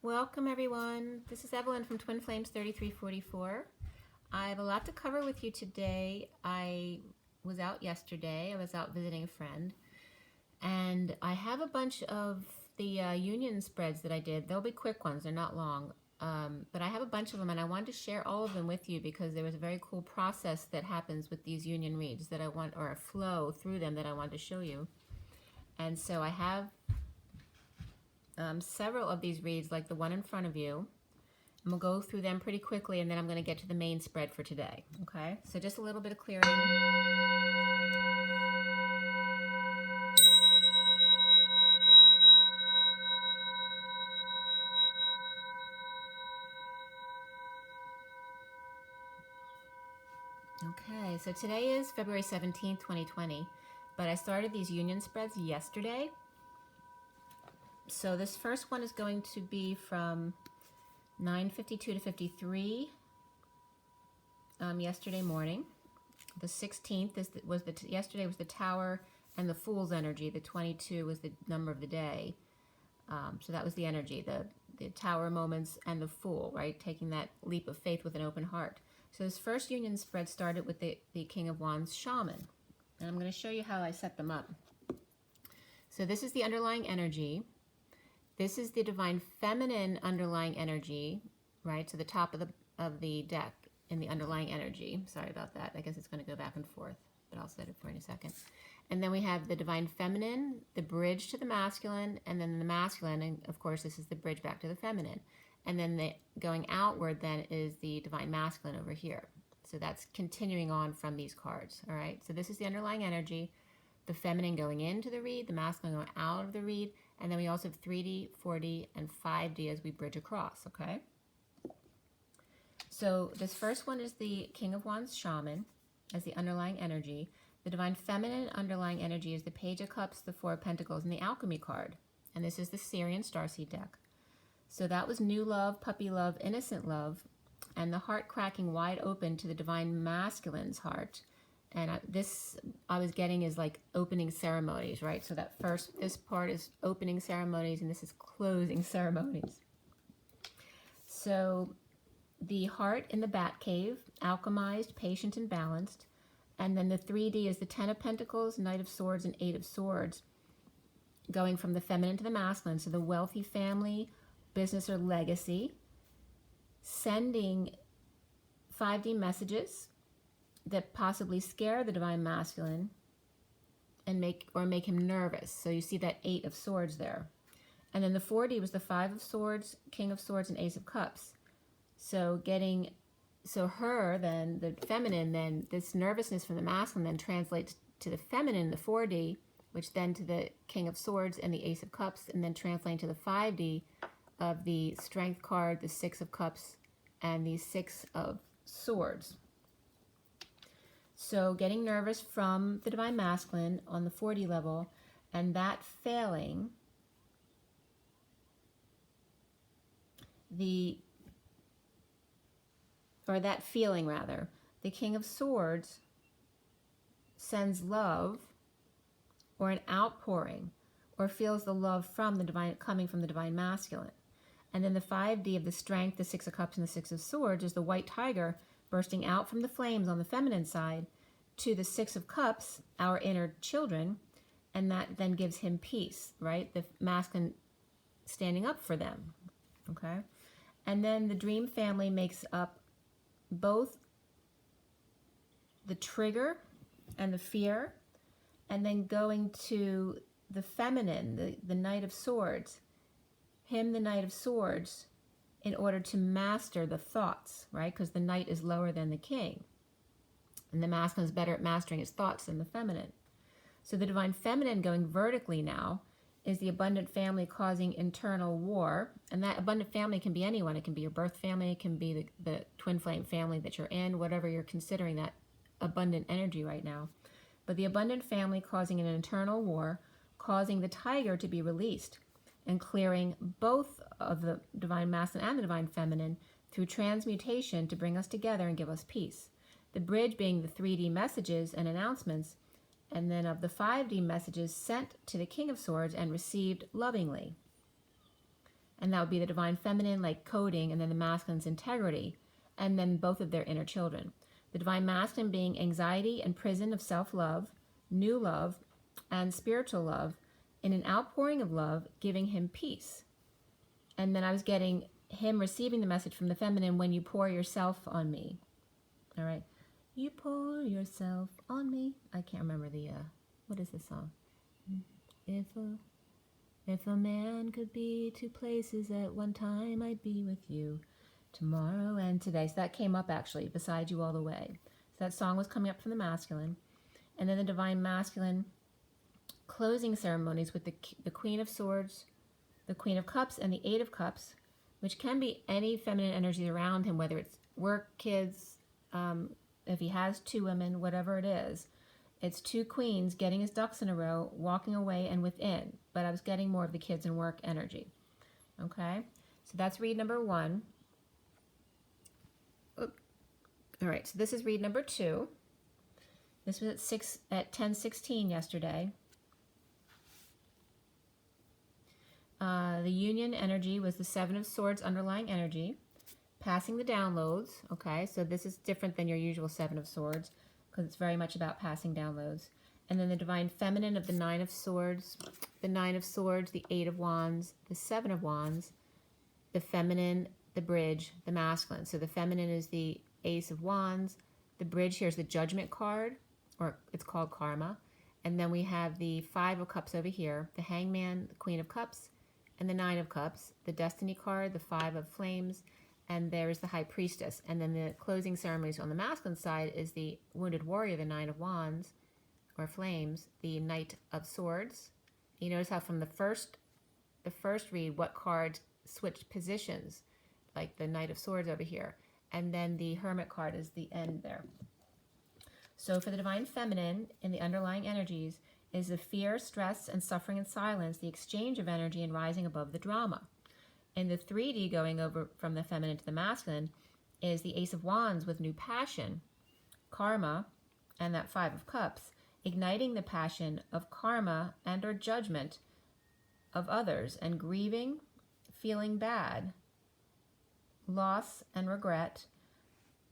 Welcome everyone. This is Evelyn from Twin Flames 3344. I have a lot to cover with you today. I was out yesterday. I was out visiting a friend. And I have a bunch of the union spreads that I did. They'll be quick ones. They're not long. But I have a bunch of them and I wanted to share all of them with you because there was a very cool process that happens with these union reads that I want, or a flow through them that I wanted to show you. And so I have several of these reads, like the one in front of you, and we'll go through them pretty quickly, and then I'm going to get to the main spread for today. Okay, so just a little bit of clearing. Okay, so today is February 17th, 2020, but I started these union spreads yesterday. So this first one is going to be from 9:52 to 53 yesterday morning. The 16th yesterday was the Tower and the Fool's energy. The 22 was the number of the day. So that was the energy, the Tower moments and the Fool, right? Taking that leap of faith with an open heart. So this first union spread started with the King of Wands shaman. And I'm going to show you how I set them up. So this is the underlying energy. This is the divine feminine underlying energy, right? So the top of the deck in the underlying energy. Sorry about that. I guess it's going to go back and forth, but I'll set it for in a second. And then we have the divine feminine, the bridge to the masculine, and then the masculine, and of course this is the bridge back to the feminine. And then the going outward then is the divine masculine over here. So that's continuing on from these cards, all right? So this is the underlying energy, the feminine going into the read, the masculine going out of the read, and then we also have 3D, 4D, and 5D as we bridge across, okay? So this first one is the King of Wands shaman as the underlying energy. The divine feminine underlying energy is the Page of Cups, the Four of Pentacles, and the Alchemy card. And this is the SIRIAN Starseed deck. So that was new love, puppy love, innocent love, and the heart cracking wide open to the divine masculine's heart. And this I was getting is like opening ceremonies, right? So that this part is opening ceremonies, and this is closing ceremonies. So the heart in the bat cave, alchemized, patient, and balanced. And then the 3D is the Ten of Pentacles, Knight of Swords, and Eight of Swords, going from the feminine to the masculine. So the wealthy family, business, or legacy, sending 5D messages that possibly scare the divine masculine and make him nervous. So you see that Eight of Swords there. And then the 4D was the Five of Swords, King of Swords, and Ace of Cups. So her then, the feminine, then this nervousness from the masculine then translates to the feminine, the 4D, which then to the King of Swords and the Ace of Cups, and then translating to the 5D of the Strength card, the Six of Cups, and the Six of Swords. So getting nervous from the divine masculine on the 4D level, and that failing, that feeling rather, the King of Swords sends love or an outpouring, or feels the love from the divine, coming from the divine masculine. And then the 5D of the Strength, the Six of Cups, and the Six of Swords is the white tiger bursting out from the flames on the feminine side to the Six of Cups, our inner children, and that then gives him peace, right? The masculine standing up for them, okay? And then the dream family makes up both the trigger and the fear, and then going to the feminine, the Knight of Swords, him, the Knight of Swords, in order to master the thoughts, right? Because the Knight is lower than the King. And the masculine is better at mastering his thoughts than the feminine. So the divine feminine going vertically now is the abundant family causing internal war. And that abundant family can be anyone. It can be your birth family. It can be the twin flame family that you're in, whatever you're considering that abundant energy right now. But the abundant family causing an internal war, causing the tiger to be released and clearing both of the divine masculine and the divine feminine through transmutation to bring us together and give us peace. The bridge being the 3D messages and announcements, and then of the 5D messages sent to the King of Swords and received lovingly. And that would be the divine feminine, like coding, and then the masculine's integrity, and then both of their inner children. The divine masculine being anxiety and prison of self-love, new love, and spiritual love, in an outpouring of love, giving him peace. And then I was getting him receiving the message from the feminine, when you pour yourself on me. All right. You pour yourself on me. I can't remember the, what is this song? If a man could be two places at one time, I'd be with you tomorrow and today. So that came up actually, beside you all the way. So that song was coming up from the masculine. And then the divine masculine closing ceremonies with the Queen of Swords, the Queen of Cups, and the Eight of Cups, which can be any feminine energy around him, whether it's work, kids, if he has two women, whatever it is. It's two queens getting his ducks in a row, walking away and within. But I was getting more of the kids and work energy. Okay? So that's read number 1. Oop. All right, so this is read number 2. This was at 10:16 yesterday. The union energy was the Seven of Swords underlying energy. Passing the downloads. Okay, so this is different than your usual Seven of Swords, because it's very much about passing downloads. And then the divine feminine of the Nine of Swords, the Nine of Swords, the Eight of Wands, the Seven of Wands, the feminine, the bridge, the masculine. So the feminine is the Ace of Wands. The bridge here is the Judgment card, or it's called Karma. And then we have the Five of Cups over here, the Hangman, the Queen of Cups, and the Nine of Cups, the Destiny card, the Five of Flames, and there is the High Priestess. And then the closing ceremonies on the masculine side is the Wounded Warrior, the Nine of Wands, or Flames, the Knight of Swords. You notice how from the first read, what cards switched positions, like the Knight of Swords over here. And then the Hermit card is the end there. So for the divine feminine, in the underlying energies, is the fear, stress, and suffering and silence, the exchange of energy and rising above the drama. In the 3D, going over from the feminine to the masculine, is the Ace of Wands with new passion, karma, and that Five of Cups, igniting the passion of karma and or judgment of others, and grieving, feeling bad, loss and regret,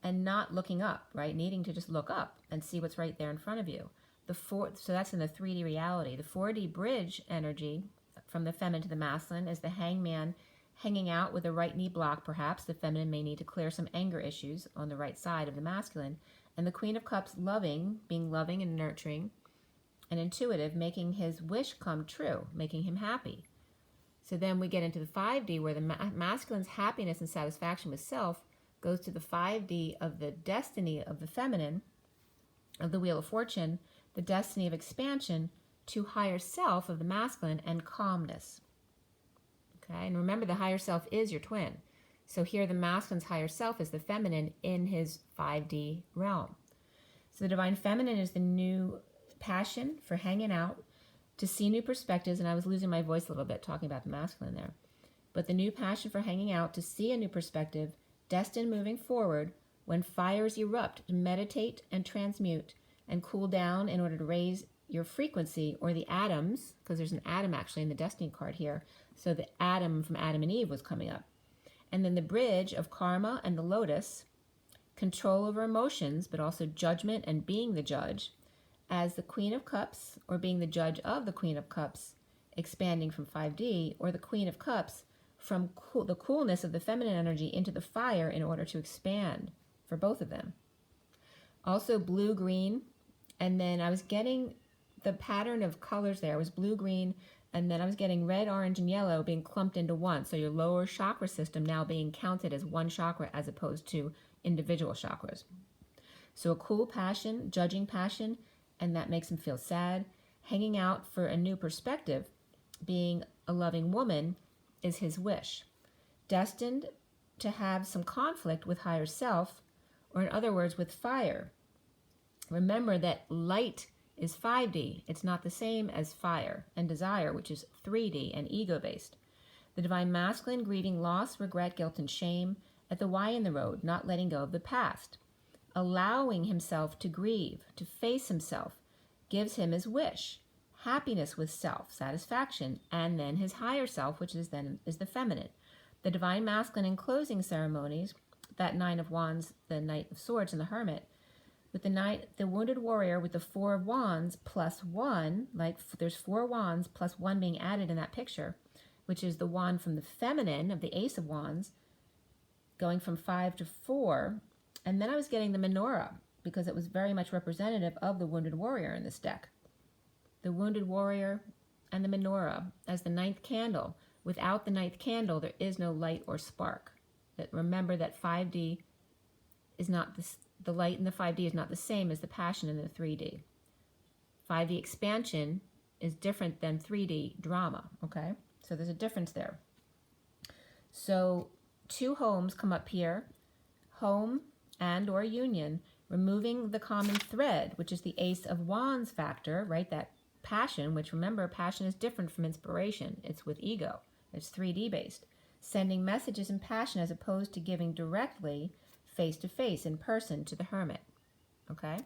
and not looking up, right? Needing to just look up and see what's right there in front of you. So that's in the 3D reality. The 4D bridge energy from the feminine to the masculine is the Hangman, hanging out with a right knee block, perhaps. The feminine may need to clear some anger issues on the right side of the masculine. And the Queen of Cups, loving, being loving and nurturing and intuitive, making his wish come true, making him happy. So then we get into the 5D, where the masculine's happiness and satisfaction with self goes to the 5D of the destiny of the feminine, of the Wheel of Fortune, the destiny of expansion to higher self of the masculine, and calmness. Okay, and remember, the higher self is your twin. So here the masculine's higher self is the feminine in his 5D realm. So the divine feminine is the new passion for hanging out, to see new perspectives, and I was losing my voice a little bit talking about the masculine there. But the new passion for hanging out, to see a new perspective, destined moving forward, when fires erupt, to meditate and transmute and cool down in order to raise your frequency, or the atoms, because there's an atom actually in the destiny card here. So the atom from Adam and Eve was coming up. And then the bridge of karma and the lotus, control over emotions, but also judgment and being the judge, as the Queen of Cups, or being the judge of the Queen of Cups, expanding from 5D, or the Queen of Cups from the coolness of the feminine energy into the fire in order to expand for both of them. Also blue, green, and then I was getting the pattern of colors there was blue, green, and then I was getting red, orange, and yellow being clumped into one. So your lower chakra system now being counted as one chakra as opposed to individual chakras. So a cool passion, judging passion, and that makes him feel sad. Hanging out for a new perspective, being a loving woman, is his wish. Destined to have some conflict with higher self, or in other words, with fire. Remember that light is 5D. It's not the same as fire and desire, which is 3D and ego-based. The divine masculine, grieving loss, regret, guilt, and shame at the Y in the road, not letting go of the past. Allowing himself to grieve, to face himself, gives him his wish. Happiness with self, satisfaction, and then his higher self, which is the feminine. The Divine Masculine in closing ceremonies, that Nine of Wands, the Knight of Swords, and the Hermit, with the Wounded Warrior with the Four of Wands plus 1, like there's 4 wands plus 1 being added in that picture, which is the wand from the feminine of the Ace of Wands, going from 5 to 4. And then I was getting the menorah, because it was very much representative of the Wounded Warrior in this deck. The Wounded Warrior and the menorah as the 9th candle. Without the 9th candle, there is no light or spark. Remember that 5D is not the light in the 5D is not the same as the passion in the 3D. 5D expansion is different than 3D drama, okay? So there's a difference there. So 2 homes come up here, home and or union, removing the common thread, which is the Ace of Wands factor, right? That passion, which remember, passion is different from inspiration. It's with ego. It's 3D based. Sending messages in passion as opposed to giving directly face-to-face, in person, to the Hermit. Okay?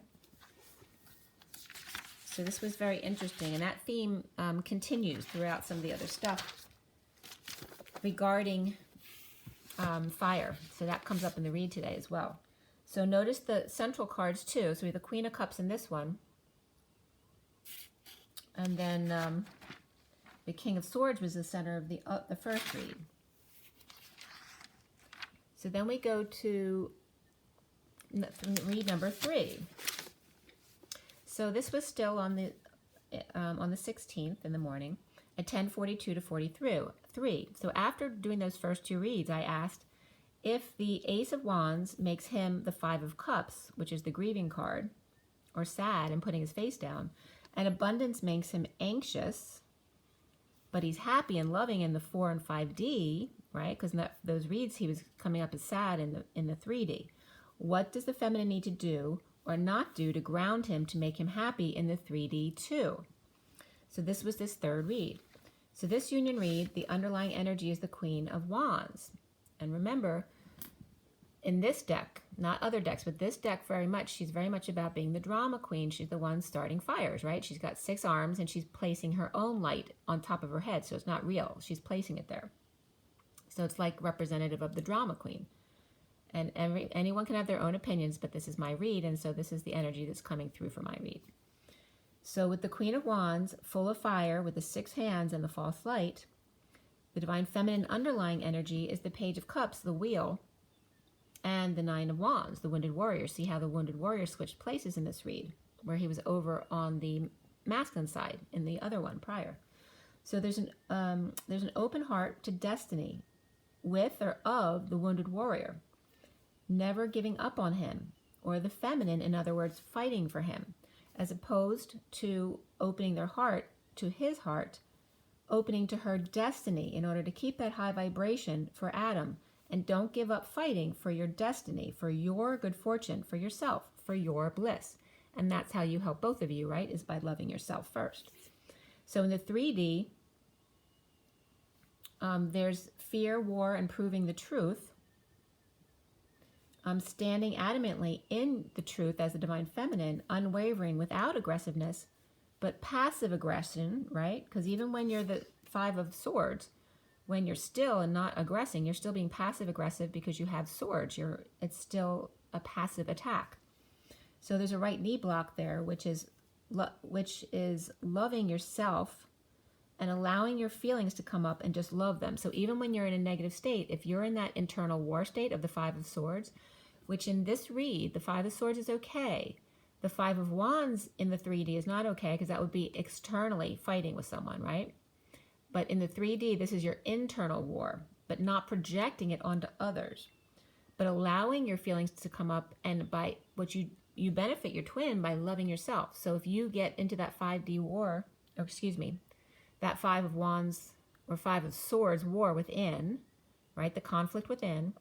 So this was very interesting, and that theme continues throughout some of the other stuff regarding fire. So that comes up in the read today as well. So notice the central cards too. So we have the Queen of Cups in this one. And then the King of Swords was the center of the first read. So then we go to read number 3. So this was still on the 16th in the morning at 10:42 to 43. So after doing those first 2 reads, I asked if the Ace of Wands makes him the 5 of Cups, which is the grieving card, or sad and putting his face down, and abundance makes him anxious, but he's happy and loving in the 4 and 5D, right? Because in those reads, he was coming up as sad in the 3D. What does the feminine need to do or not do to ground him to make him happy in the 3D too? So this was this 3rd read. So this union read, the underlying energy is the Queen of Wands. And remember, in this deck, not other decks, but this deck she's very much about being the drama queen. She's the one starting fires, right? She's got 6 arms and she's placing her own light on top of her head. So it's not real. She's placing it there. So it's like representative of the drama queen. And anyone can have their own opinions, but this is my read. And so this is the energy that's coming through for my read. So with the Queen of Wands, full of fire, with the 6 hands and the false light, the divine feminine underlying energy is the Page of Cups, the wheel, and the 9 of Wands, the Wounded Warrior. See how the Wounded Warrior switched places in this read, where he was over on the masculine side in the other one prior. So there's an open heart to destiny with or of the Wounded Warrior, never giving up on him, or the feminine, in other words, fighting for him, as opposed to opening their heart to his heart, opening to her destiny in order to keep that high vibration for Adam. And don't give up fighting for your destiny, for your good fortune, for yourself, for your bliss. And that's how you help both of you, right? Is by loving yourself first. So in the 3D, there's fear, war, and proving the truth. Standing adamantly in the truth as the divine feminine, unwavering without aggressiveness, but passive aggression, right? Because even when you're the 5 of Swords, when you're still and not aggressing, you're still being passive aggressive because you have swords. It's still a passive attack. So there's a right knee block there, which is loving yourself and allowing your feelings to come up and just love them. So even when you're in a negative state, if you're in that internal war state of the 5 of Swords, which in this read, the 5 of Swords is okay. The 5 of Wands in the 3D is not okay, because that would be externally fighting with someone, right? But in the 3D, this is your internal war, but not projecting it onto others, but allowing your feelings to come up, and by what you benefit your twin by loving yourself. So if you get into that 5D war, or excuse me, that 5 of Wands or 5 of Swords war within, right, the conflict within,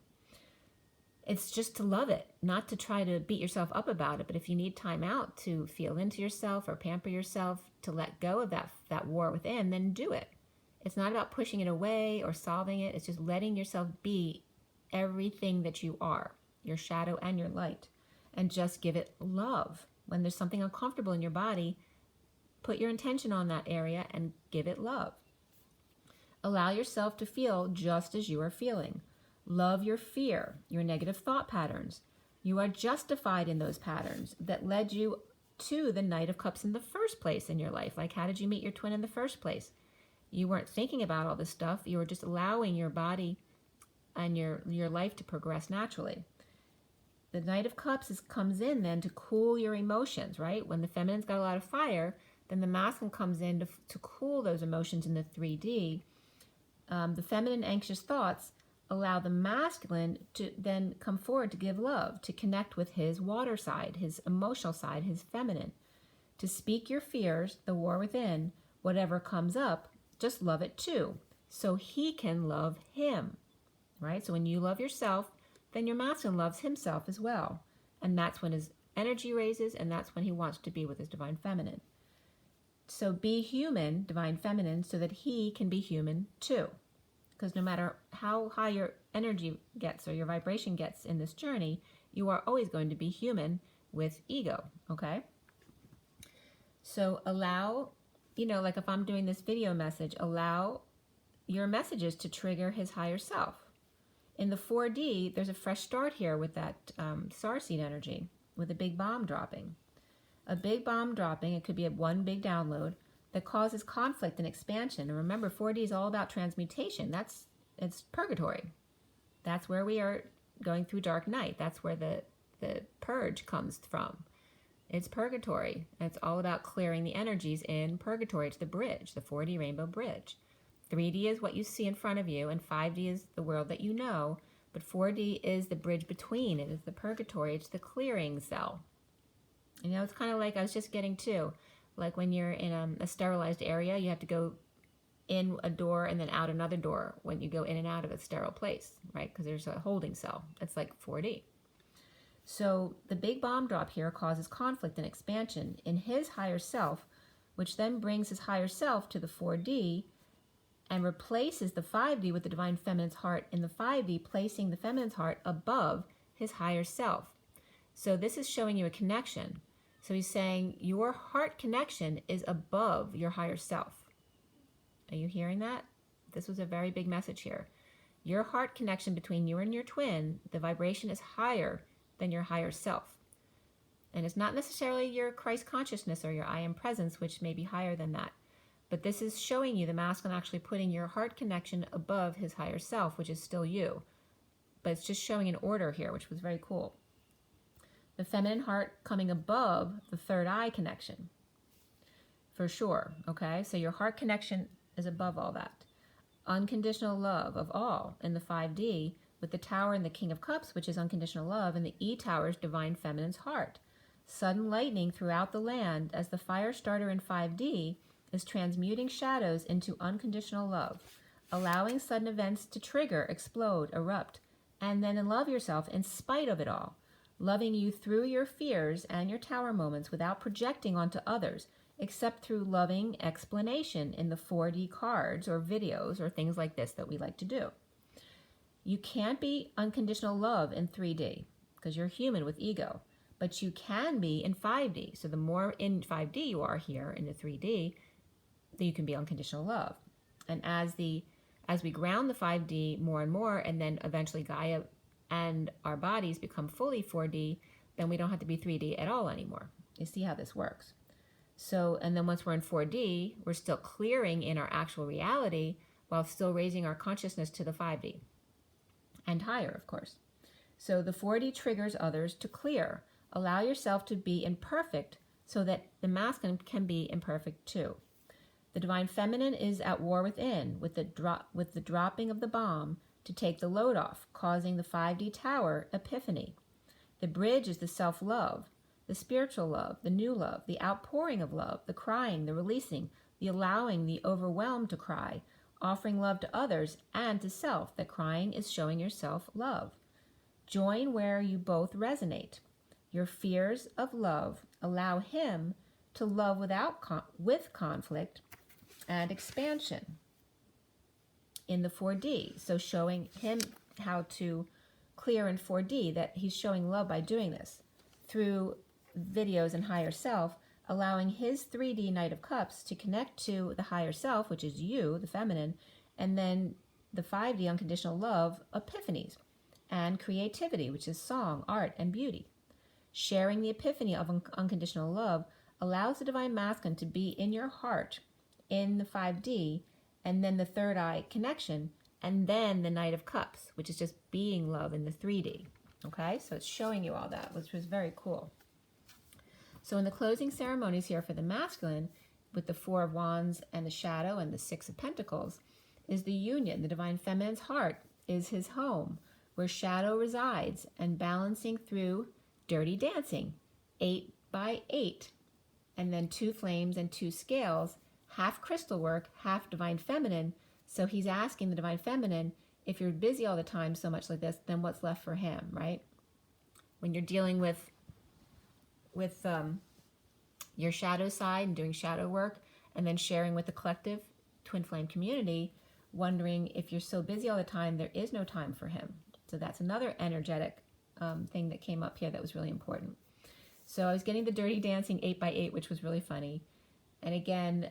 it's just to love it, not to try to beat yourself up about it. But if you need time out to feel into yourself or pamper yourself, to let go of that war within, then do it. It's not about pushing it away or solving it. It's just letting yourself be everything that you are, your shadow and your light, and just give it love. When there's something uncomfortable in your body, put your intention on that area and give it love. Allow yourself to feel just as you are feeling. Love your fear, your negative thought patterns. You are justified in those patterns that led you to the Knight of Cups in the first place in your life. Like, how did you meet your twin in the first place? You weren't thinking about all this stuff. You were just allowing your body and your life to progress naturally. The Knight of Cups comes in then to cool your emotions, right? When the feminine's got a lot of fire, then the masculine comes in to cool those emotions in the 3D. The feminine anxious thoughts allow the masculine to then come forward to give love, to connect with his water side, his emotional side, his feminine, to speak your fears, the war within, whatever comes up, just love it too, so he can love him, right? So when you love yourself, then your masculine loves himself as well. And that's when his energy raises, and that's when he wants to be with his divine feminine. So be human, divine feminine, so that he can be human too. Because no matter how high your energy gets or your vibration gets in this journey, you are always going to be human with ego, okay? So allow, like if I'm doing this video message, allow your messages to trigger his higher self. In the 4D, there's a fresh start here with that STARSEED energy, with a big bomb dropping. A big bomb dropping, it could be one big download, that causes conflict and expansion. And remember, 4D is all about transmutation. It's purgatory. That's where we are going through dark night. That's where the purge comes from. It's purgatory. It's all about clearing the energies in purgatory. It's the bridge, the 4D rainbow bridge. 3D is what you see in front of you, and 5D is the world that you know, but 4D is the bridge between. It is the purgatory. It's the clearing cell. It's kind of like I was just getting to, like when you're in a sterilized area, you have to go in a door and then out another door when you go in and out of a sterile place, right? Because there's a holding cell. It's like 4D. So the big bomb drop here causes conflict and expansion in his higher self, which then brings his higher self to the 4D and replaces the 5D with the divine feminine's heart in the 5D, placing the feminine's heart above his higher self. So this is showing you a connection. So he's saying your heart connection is above your higher self. Are you hearing that? This was a very big message here. Your heart connection between you and your twin, the vibration is higher than your higher self. And it's not necessarily your Christ consciousness or your I am presence, which may be higher than that. But this is showing you the masculine actually putting your heart connection above his higher self, which is still you. But it's just showing an order here, which was very cool. The feminine heart coming above the third eye connection, for sure, okay? So your heart connection is above all that. Unconditional love of all in the 5D, with the tower and the King of Cups, which is unconditional love, and the E tower is divine feminine's heart. Sudden lightning throughout the land as the fire starter in 5D is transmuting shadows into unconditional love, allowing sudden events to trigger, explode, erupt, and then love yourself in spite of it all. Loving you through your fears and your tower moments without projecting onto others, except through loving explanation in the 4D cards or videos or things like this that we like to do. You can't be unconditional love in 3D because you're human with ego, but you can be in 5D. So the more in 5D you are here in the 3D, then you can be unconditional love. And as we ground the 5D more and more, and then eventually Gaia and our bodies become fully 4D, then we don't have to be 3D at all anymore. You see how this works. So, and then once we're in 4D, we're still clearing in our actual reality while still raising our consciousness to the 5D. And higher, of course. So the 4D triggers others to clear. Allow yourself to be imperfect so that the masculine can be imperfect too. The divine feminine is at war within, with the dropping of the bomb to take the load off, causing the 5D tower epiphany. The bridge is the self-love, the spiritual love, the new love, the outpouring of love, the crying, the releasing, the allowing the overwhelmed to cry, offering love to others and to self. That crying is showing yourself love. Join where you both resonate. Your fears of love allow him to love with conflict and expansion in the 4D. So showing him how to clear in 4D, that he's showing love by doing this through videos and higher self, allowing his 3D Knight of Cups to connect to the higher self, which is you, the feminine, And then the 5D, unconditional love, epiphanies, and creativity, which is song, art, and beauty. Sharing the epiphany of unconditional love allows the Divine Masculine to be in your heart in the 5D, and then the third eye connection, and then the Knight of Cups, which is just being love in the 3D. Okay, so it's showing you all that, which was very cool. So in the closing ceremonies here for the masculine, with the 4 of Wands and the shadow and the 6 of Pentacles, is the union. The Divine Feminine's heart is his home, where shadow resides, and balancing through dirty dancing, 8 by 8, and then 2 flames and 2 scales, half crystal work, half Divine Feminine. So he's asking the Divine Feminine, if you're busy all the time so much like this, then what's left for him, right? When you're dealing with your shadow side and doing shadow work, and then sharing with the collective twin flame community, wondering if you're so busy all the time, there is no time for him. So that's another energetic thing that came up here that was really important. So I was getting the dirty dancing 8 by 8, which was really funny. And again,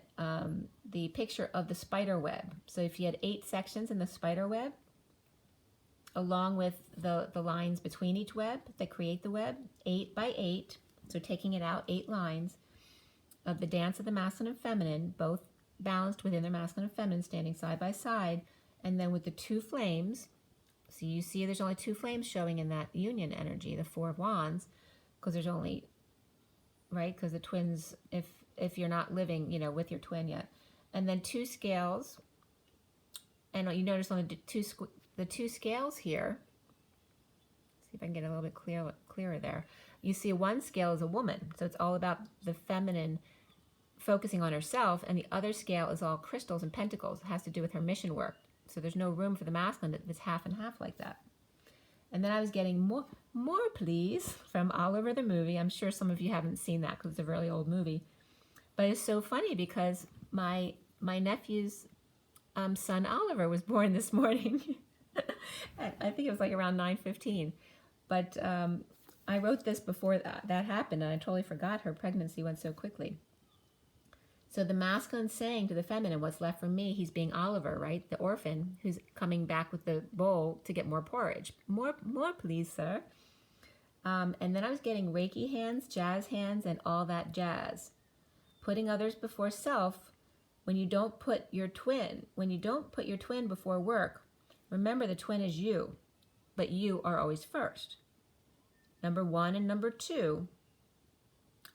the picture of the spider web. So if you had 8 sections in the spider web, along with the lines between each web that create the web, 8 by 8, so taking it out, 8 lines of the dance of the masculine and feminine, both balanced within their masculine and feminine, standing side by side, and then with the 2 flames. So you see there's only 2 flames showing in that union energy, the 4 of Wands, because there's only, right, because the twins, if you're not living, you know, with your twin yet. And then 2 scales, and you notice on the two scales here, see if I can get a little bit clearer there. You see one scale is a woman, so it's all about the feminine focusing on herself, and the other scale is all crystals and pentacles. It has to do with her mission work. So there's no room for the masculine that's half and half like that. And then I was getting more please from Oliver the movie. I'm sure some of you haven't seen that because it's a really old movie. But it's so funny because my nephew's son Oliver was born this morning. I think it was like around 9:15. But I wrote this before that happened, and I totally forgot her pregnancy went so quickly. So the masculine saying to the feminine, what's left for me, he's being Oliver, right? The orphan who's coming back with the bowl to get more porridge. More please, sir. And then I was getting Reiki hands, jazz hands, and all that jazz. Putting others before self. When you don't put your twin before work, remember the twin is you, but you are always first. Number 1 and number 2,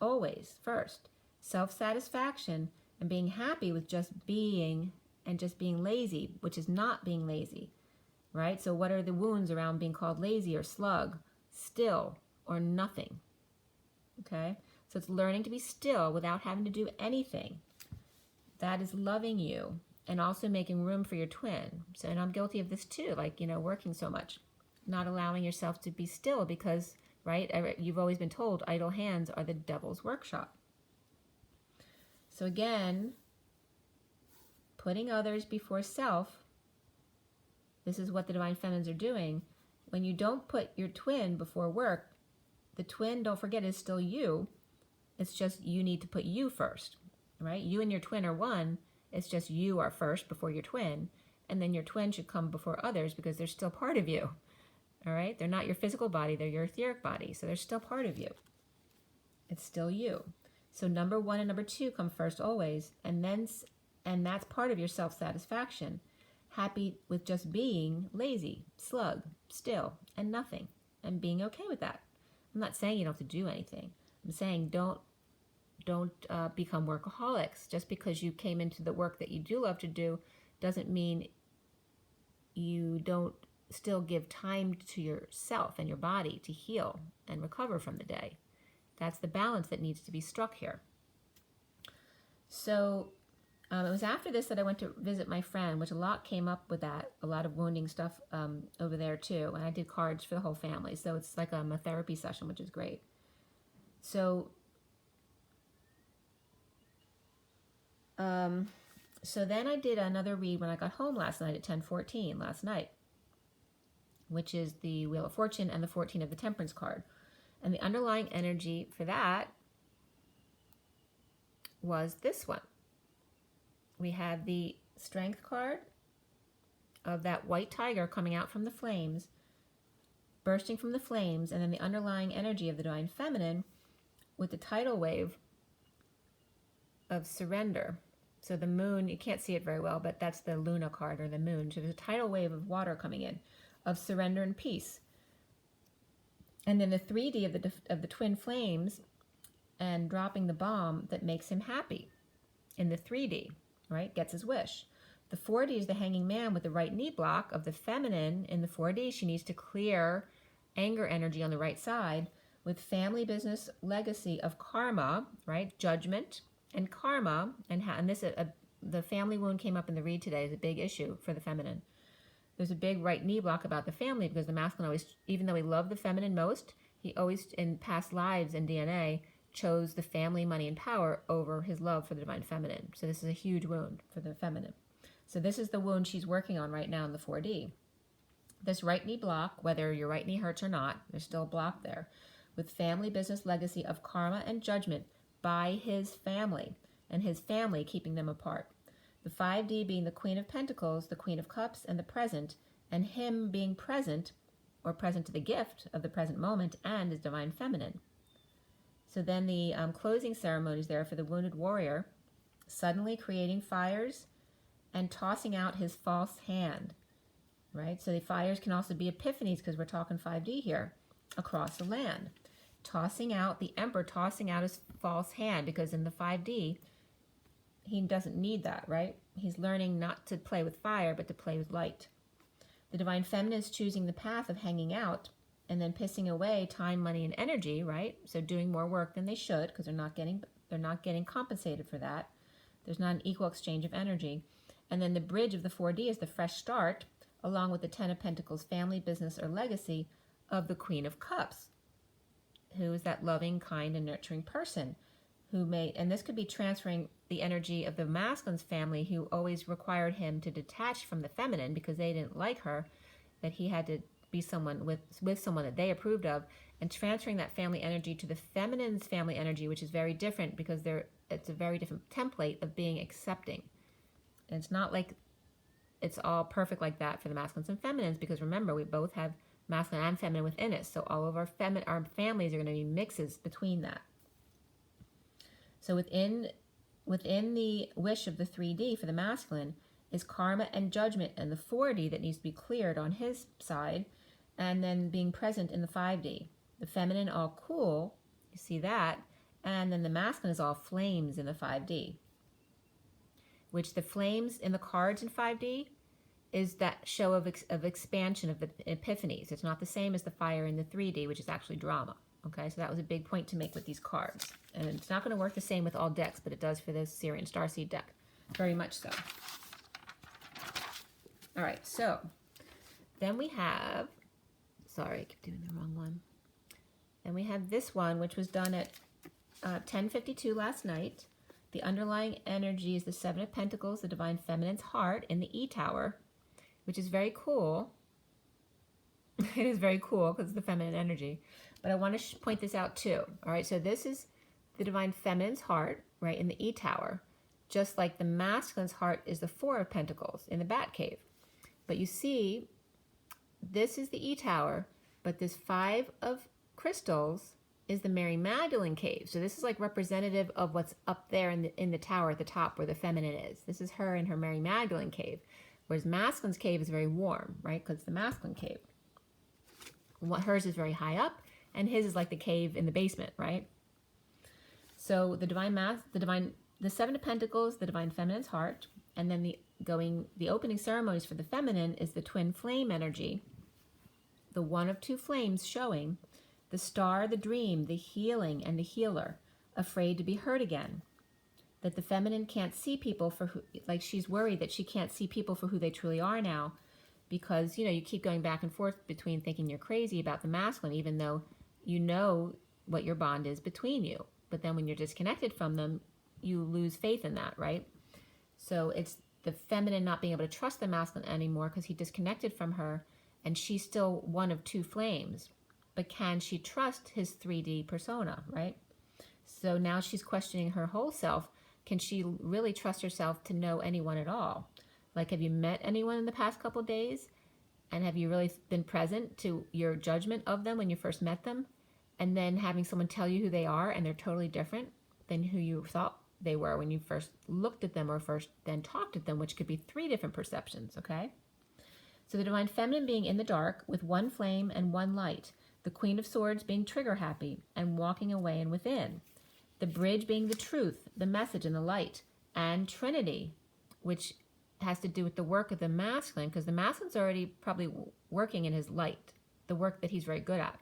always first. Self-satisfaction and being happy with just being and just being lazy, which is not being lazy, right? So what are the wounds around being called lazy or slug? Still or nothing, okay? So it's learning to be still without having to do anything. That is loving you and also making room for your twin. So, and I'm guilty of this too, like, you know, working so much, not allowing yourself to be still because, right, you've always been told idle hands are the devil's workshop. So again, putting others before self, this is what the Divine Feminines are doing. When you don't put your twin before work, the twin, don't forget, is still you. It's just you need to put you first, right? You and your twin are one. It's just you are first before your twin, and then your twin should come before others because they're still part of you, all right? They're not your physical body, they're your etheric body, so they're still part of you. It's still you. So number 1 and number 2 come first always, and that's part of your self-satisfaction. Happy with just being lazy, slug, still, and nothing, and being okay with that. I'm not saying you don't have to do anything. I'm saying don't become workaholics. Just because you came into the work that you do love to do doesn't mean you don't still give time to yourself and your body to heal and recover from the day. That's the balance that needs to be struck here. So it was after this that I went to visit my friend, which a lot came up with that, a lot of wounding stuff over there too. And I did cards for the whole family. So it's like a therapy session, which is great. So then I did another read when I got home last night at 10:14 last night, which is the Wheel of Fortune and the 14 of the Temperance card. And the underlying energy for that was this one. We had the Strength card of that white tiger coming out from the flames, bursting from the flames, and then the underlying energy of the divine feminine with the tidal wave of surrender. So the moon, you can't see it very well, but that's the Luna card, or the moon. So there's a tidal wave of water coming in, of surrender and peace. And then the 3D of the twin flames, and dropping the bomb that makes him happy in the 3D, right? Gets his wish. The 4D is the hanging man with the right knee block of the feminine. In the 4D, she needs to clear anger energy on the right side with family, business, legacy of karma, right? Judgment and karma, and this the family wound came up in the read today as a big issue for the feminine. There's a big right knee block about the family because the masculine always, even though he loved the feminine most, he always in past lives and DNA chose the family, money, and power over his love for the divine feminine. So this is a huge wound for the feminine. So this is the wound she's working on right now in the 4D. This right knee block, whether your right knee hurts or not, there's still a block there, with family, business, legacy of karma and judgment by his family, and his family keeping them apart. The 5D being the Queen of Pentacles, the Queen of Cups, and the present, and him being present, or present to the gift of the present moment, and his divine feminine. So then the closing ceremonies there for the wounded warrior, suddenly creating fires and tossing out his false hand, right? So the fires can also be epiphanies, because we're talking 5D here, across the land. Tossing out, the emperor tossing out his false hand, because in the 5D, he doesn't need that, right? He's learning not to play with fire, but to play with light. The divine feminine is choosing the path of hanging out and then pissing away time, money, and energy, right? So doing more work than they should, because they're not getting compensated for that. There's not an equal exchange of energy. And then the bridge of the 4D is the fresh start, along with the 10 of Pentacles, family, business, or legacy of the Queen of Cups, who is that loving, kind, and nurturing person who may, and this could be transferring the energy of the masculine's family, who always required him to detach from the feminine because they didn't like her, that he had to be someone with someone that they approved of, and transferring that family energy to the feminine's family energy, which is very different, because it's a very different template of being accepting. And it's not like it's all perfect like that for the masculines and feminines, because remember, we both have masculine and feminine within it. So all of our families are going to be mixes between that. So within the wish of the 3D for the masculine is karma and judgment, and the 4D that needs to be cleared on his side, and then being present in the 5D. The feminine all cool, you see that, and then the masculine is all flames in the 5D. Which the flames in the cards in 5D is that show of expansion of the epiphanies. It's not the same as the fire in the 3D, which is actually drama. Okay, so that was a big point to make with these cards. And it's not going to work the same with all decks, but it does for this SIRIAN Starseed deck. Very much so. All right, so then we have, sorry, I keep doing the wrong one. Then we have this one, which was done at 10:52 last night. The underlying energy is the 7 of Pentacles, the Divine Feminine's heart in the E Tower, which is very cool. It is very cool because it's the feminine energy. But I want to point this out too. All right, so this is the Divine Feminine's heart, right, in the E Tower, just like the masculine's heart is the 4 of Pentacles in the Bat Cave. But you see, this is the E Tower, but this 5 of crystals is the Mary Magdalene cave. So this is like representative of what's up there in the tower at the top where the feminine is. This is her in her Mary Magdalene cave, whereas masculine's cave is very warm, right? Because it's the masculine cave. Hers is very high up, and his is like the cave in the basement, right? So the the 7 of Pentacles, the Divine Feminine's heart, and then the opening ceremonies for the feminine is the twin flame energy, the 1 of 2 flames showing, the star, the dream, the healing, and the healer, afraid to be hurt again. That the feminine can't see people for who, like she's worried that she can't see people for who they truly are now, because, you know, you keep going back and forth between thinking you're crazy about the masculine, even though you know what your bond is between you. But then when you're disconnected from them, you lose faith in that, right? So it's the feminine not being able to trust the masculine anymore because he disconnected from her, and she's still 1 of 2 flames. But can she trust his 3D persona, right? So now she's questioning her whole self. Can she really trust herself to know anyone at all? Like, have you met anyone in the past couple days? And have you really been present to your judgment of them when you first met them? And then having someone tell you who they are and they're totally different than who you thought they were when you first looked at them or first then talked at them, which could be 3 different perceptions, okay? So the Divine Feminine being in the dark with 1 flame and 1 light. The Queen of Swords being trigger happy and walking away and within. The bridge being the truth, the message, and the light. And Trinity, which has to do with the work of the masculine, because the masculine's already probably working in his light, the work that he's very good at.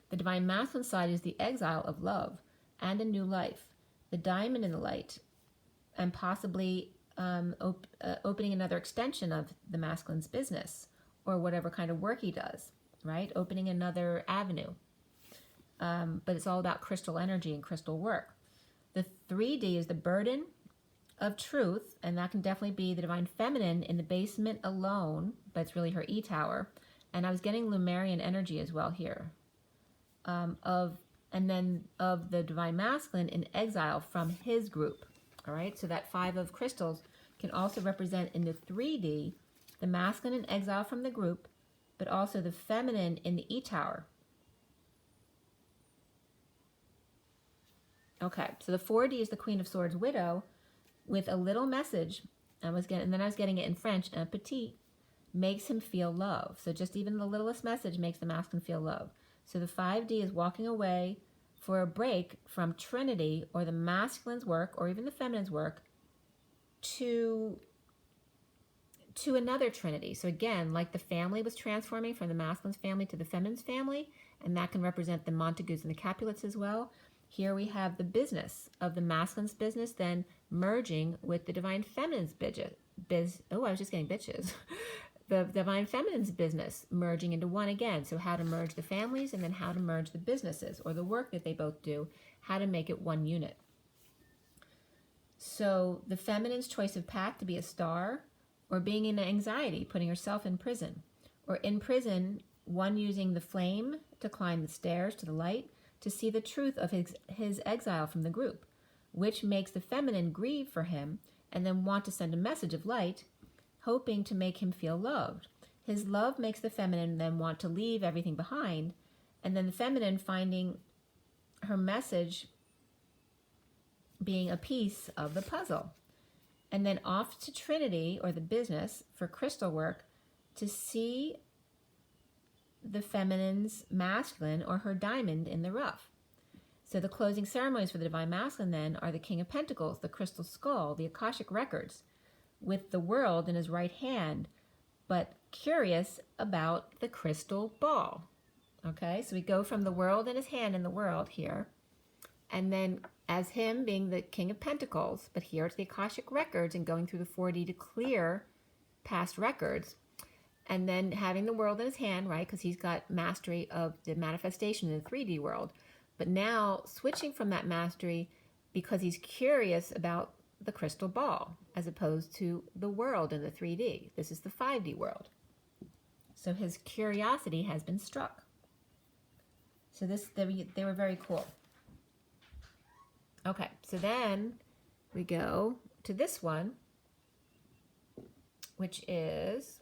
The Divine Masculine side is the exile of love and a new life, the diamond in the light, and possibly opening another extension of the masculine's business or whatever kind of work he does, right? Opening another avenue. But it's all about crystal energy and crystal work. The 3D is the burden of truth, and that can definitely be the Divine Feminine in the basement alone, but it's really her E-tower. And I was getting Lemurian energy as well here. And then of the Divine Masculine in exile from his group. All right, so that 5 of crystals can also represent in the 3D the masculine in exile from the group, but also the feminine in the E-tower. Okay, so the 4D is the Queen of Swords widow, with a little message, and then I was getting it in French, un petit, makes him feel love. So just even the littlest message makes the masculine feel love. So the 5D is walking away for a break from Trinity, or the masculine's work, or even the feminine's work, to another Trinity. So again, like the family was transforming from the masculine's family to the feminine's family, and that can represent the Montagues and the Capulets as well. Here we have the business of the masculine's business then merging with the Divine Feminine's bitches. The Divine Feminine's business merging into one again. So how to merge the families and then how to merge the businesses or the work that they both do, how to make it one unit. So the feminine's choice of path to be a star, or being in anxiety, putting herself in prison. Or in prison, one using the flame to climb the stairs to the light, to see the truth of his exile from the group, which makes the feminine grieve for him and then want to send a message of light, hoping to make him feel loved. His love makes the feminine then want to leave everything behind, and then the feminine finding her message being a piece of the puzzle. And then off to Trinity, or the business, for crystal work, to see the feminine's masculine, or her diamond, in the rough. So the closing ceremonies for the Divine Masculine then are the King of Pentacles, the crystal skull, the Akashic records, with the world in his right hand, but curious about the crystal ball. Okay, so we go from the world in his hand in the world here, and then as him being the King of Pentacles, but here it's the Akashic records and going through the 4D to clear past records. And then having the world in his hand, right, because he's got mastery of the manifestation in the 3D world. But now switching from that mastery because he's curious about the crystal ball as opposed to the world in the 3D. This is the 5D world. So his curiosity has been struck. So they were very cool. Okay, so then we go to this one, which is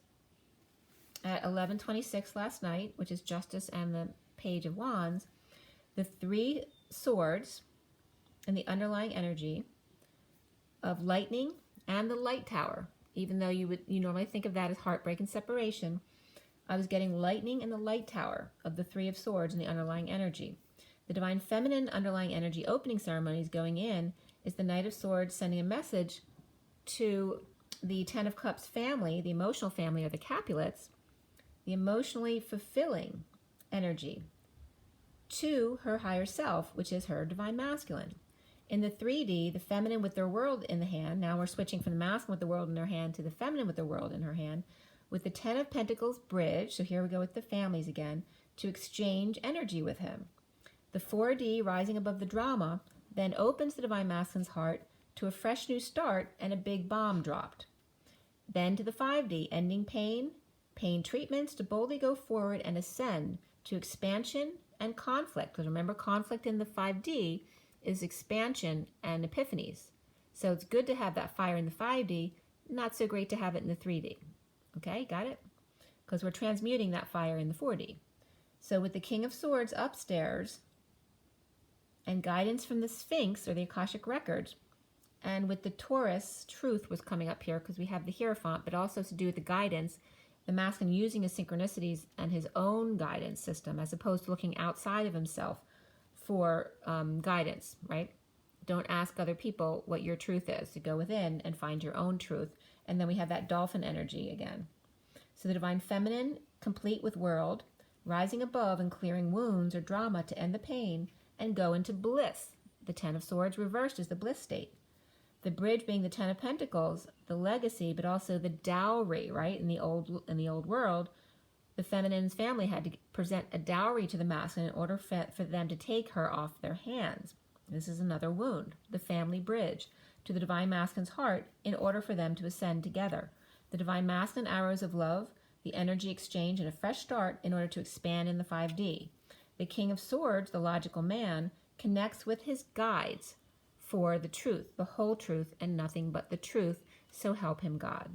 at 11:26 last night, which is Justice and the Page of Wands, the 3 swords and the underlying energy of lightning and the light tower. Even though you normally think of that as heartbreak and separation, I was getting lightning and the light tower of the 3 of swords and the underlying energy. The Divine Feminine underlying energy opening ceremonies going in is the Knight of Swords sending a message to the 10 of Cups family, the emotional family, or the Capulets, the emotionally fulfilling energy, to her higher self, which is her Divine Masculine. In the 3D, the feminine with their world in the hand, now we're switching from the masculine with the world in their hand to the feminine with the world in her hand, with the 10 of Pentacles bridge, so here we go with the families again, to exchange energy with him. The 4D, rising above the drama, then opens the Divine Masculine's heart to a fresh new start and a big bomb dropped. Then to the 5D, ending pain, pain treatments to boldly go forward and ascend to expansion and conflict. Because remember, conflict in the 5D is expansion and epiphanies. So it's good to have that fire in the 5D not so great to have it in the 3D. Okay, got it? Because we're transmuting that fire in the 4D. So with the King of Swords upstairs, and guidance from the Sphinx, or the Akashic Records, and with the Taurus, truth was coming up here because we have the Hierophant, but also to do with the guidance, the masculine using his synchronicities and his own guidance system, as opposed to looking outside of himself for guidance, right? Don't ask other people what your truth is. To go within and find your own truth. And then we have that dolphin energy again. So the divine feminine, complete with world, rising above and clearing wounds or drama to end the pain and go into bliss. The Ten of Swords reversed is the bliss state. The bridge being the Ten of Pentacles, the legacy, but also the dowry, right? In the old world, the feminine's family had to present a dowry to the masculine in order for them to take her off their hands. This is another wound, the family bridge to the divine masculine's heart in order for them to ascend together. The divine masculine arrows of love, the energy exchange, and a fresh start in order to expand in the 5D. The King of Swords, the logical man, connects with his guides for the truth, the whole truth, and nothing but the truth, so help him God.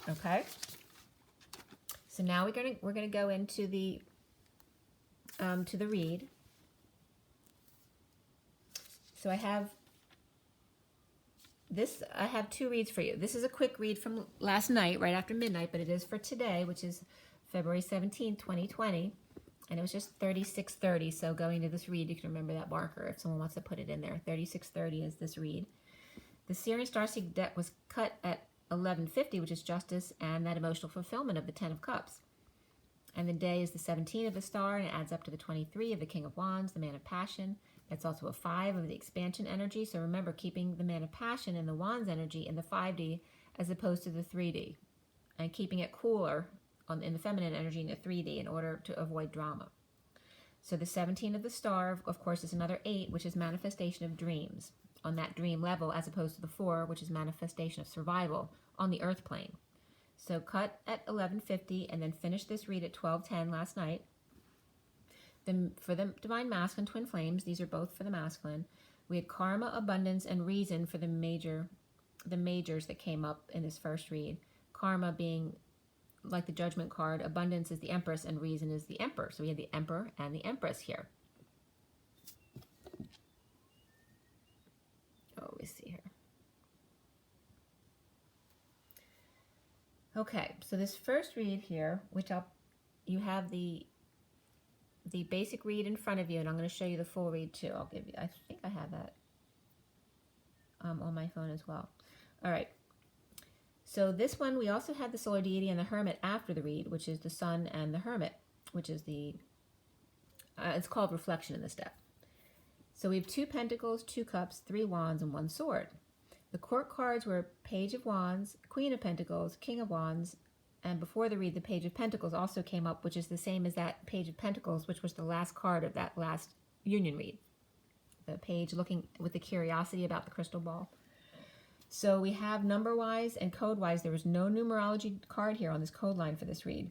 Okay? So now we're gonna go into the to the read. So I have two reads for you. This is a quick read from last night, right after midnight, but it is for today, which is February 17th, 2020. And it was just 3630, so going to this read, you can remember that marker if someone wants to put it in there. 3630 is this read. The SIRIAN Starseed deck was cut at 1150, which is justice and that emotional fulfillment of the 10 of Cups. And the day is the 17 of the star, and it adds up to the 23 of the King of Wands, the man of passion. That's also a 5 of the expansion energy. So remember, keeping the man of passion and the Wands energy in the 5D as opposed to the 3D. And keeping it cooler in the feminine energy in the 3D in order to avoid drama. So the 17 of the star, of course, is another 8, which is manifestation of dreams on that dream level, as opposed to the 4, which is manifestation of survival on the earth plane. So cut at 1150 and then finish this read at 1210 last night. For the divine masculine twin flames, these are both for the masculine. We had karma, abundance, and reason for the majors that came up in this first read. Karma being like the judgment card, abundance is the Empress, and reason is the Emperor. So we have the Emperor and the Empress here. Oh, let me see here. Okay, so this first read here, which you have the basic read in front of you, and I'm going to show you the full read too. I think I have that on my phone as well. All right. So this one, we also had the Solar Deity and the Hermit after the read, which is the Sun and the Hermit, which is it's called Reflection in this deck. So we have 2 Pentacles, 2 Cups, 3 Wands, and 1 Sword. The court cards were Page of Wands, Queen of Pentacles, King of Wands, and before the read, the Page of Pentacles also came up, which is the same as that Page of Pentacles, which was the last card of that last union read. The page looking with the curiosity about the crystal ball. So we have number-wise and code-wise. There was no numerology card here on this code line for this read.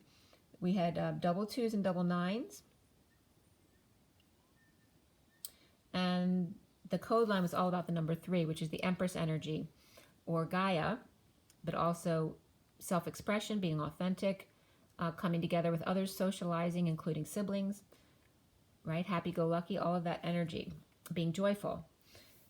We had double 2s and double 9s. And the code line was all about the number 3, which is the Empress energy, or Gaia, but also self-expression, being authentic, coming together with others, socializing, including siblings, right? Happy-go-lucky, all of that energy, being joyful.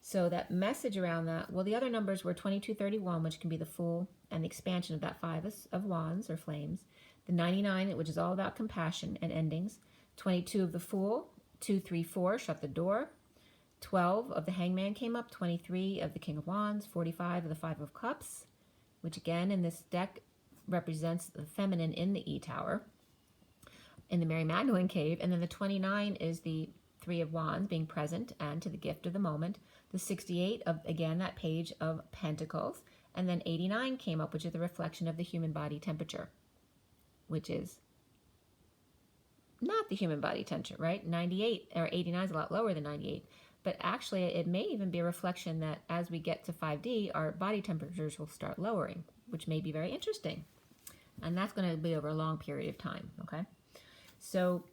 So that message around that, well, the other numbers were 2231, which can be the Fool, and the expansion of that 5 of Wands, or Flames. The 99, which is all about compassion and endings. 22 of the Fool. 234, shut the door. 12 of the Hangman came up. 23 of the King of Wands. 45 of the 5 of Cups, which again in this deck represents the feminine in the E-Tower, in the Mary Magdalene cave. And then the 29 is the 3 of Wands, being present and to the gift of the moment. The 68 of, again, that Page of Pentacles. And then 89 came up, which is the reflection of the human body temperature, which is not the human body temperature, right? 98 or 89 is a lot lower than 98. But actually, it may even be a reflection that as we get to 5D, our body temperatures will start lowering, which may be very interesting. And that's going to be over a long period of time, okay? So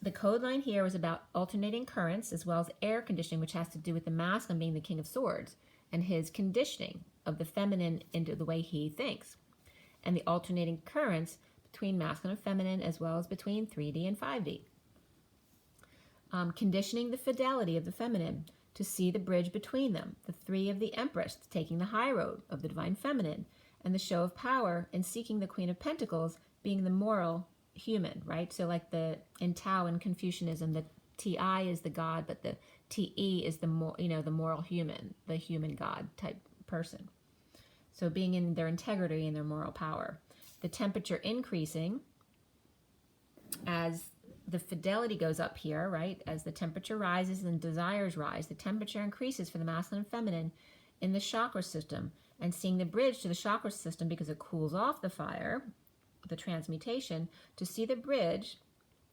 the code line here was about alternating currents as well as air conditioning, which has to do with the masculine being the King of Swords and his conditioning, of the feminine into the way he thinks, and the alternating currents between masculine and feminine, as well as between 3D and 5D. Conditioning the fidelity of the feminine to see the bridge between them, the three of the Empress taking the high road of the divine feminine, and the show of power in seeking the Queen of Pentacles being the moral human, right? So like in Tao and Confucianism, the TI is the God, but the TE is the moral human, the human God type person. So being in their integrity and their moral power. The temperature increasing as the fidelity goes up here, right? As the temperature rises and desires rise, the temperature increases for the masculine and feminine in the chakra system, and seeing the bridge to the chakra system because it cools off the fire, the transmutation, to see the bridge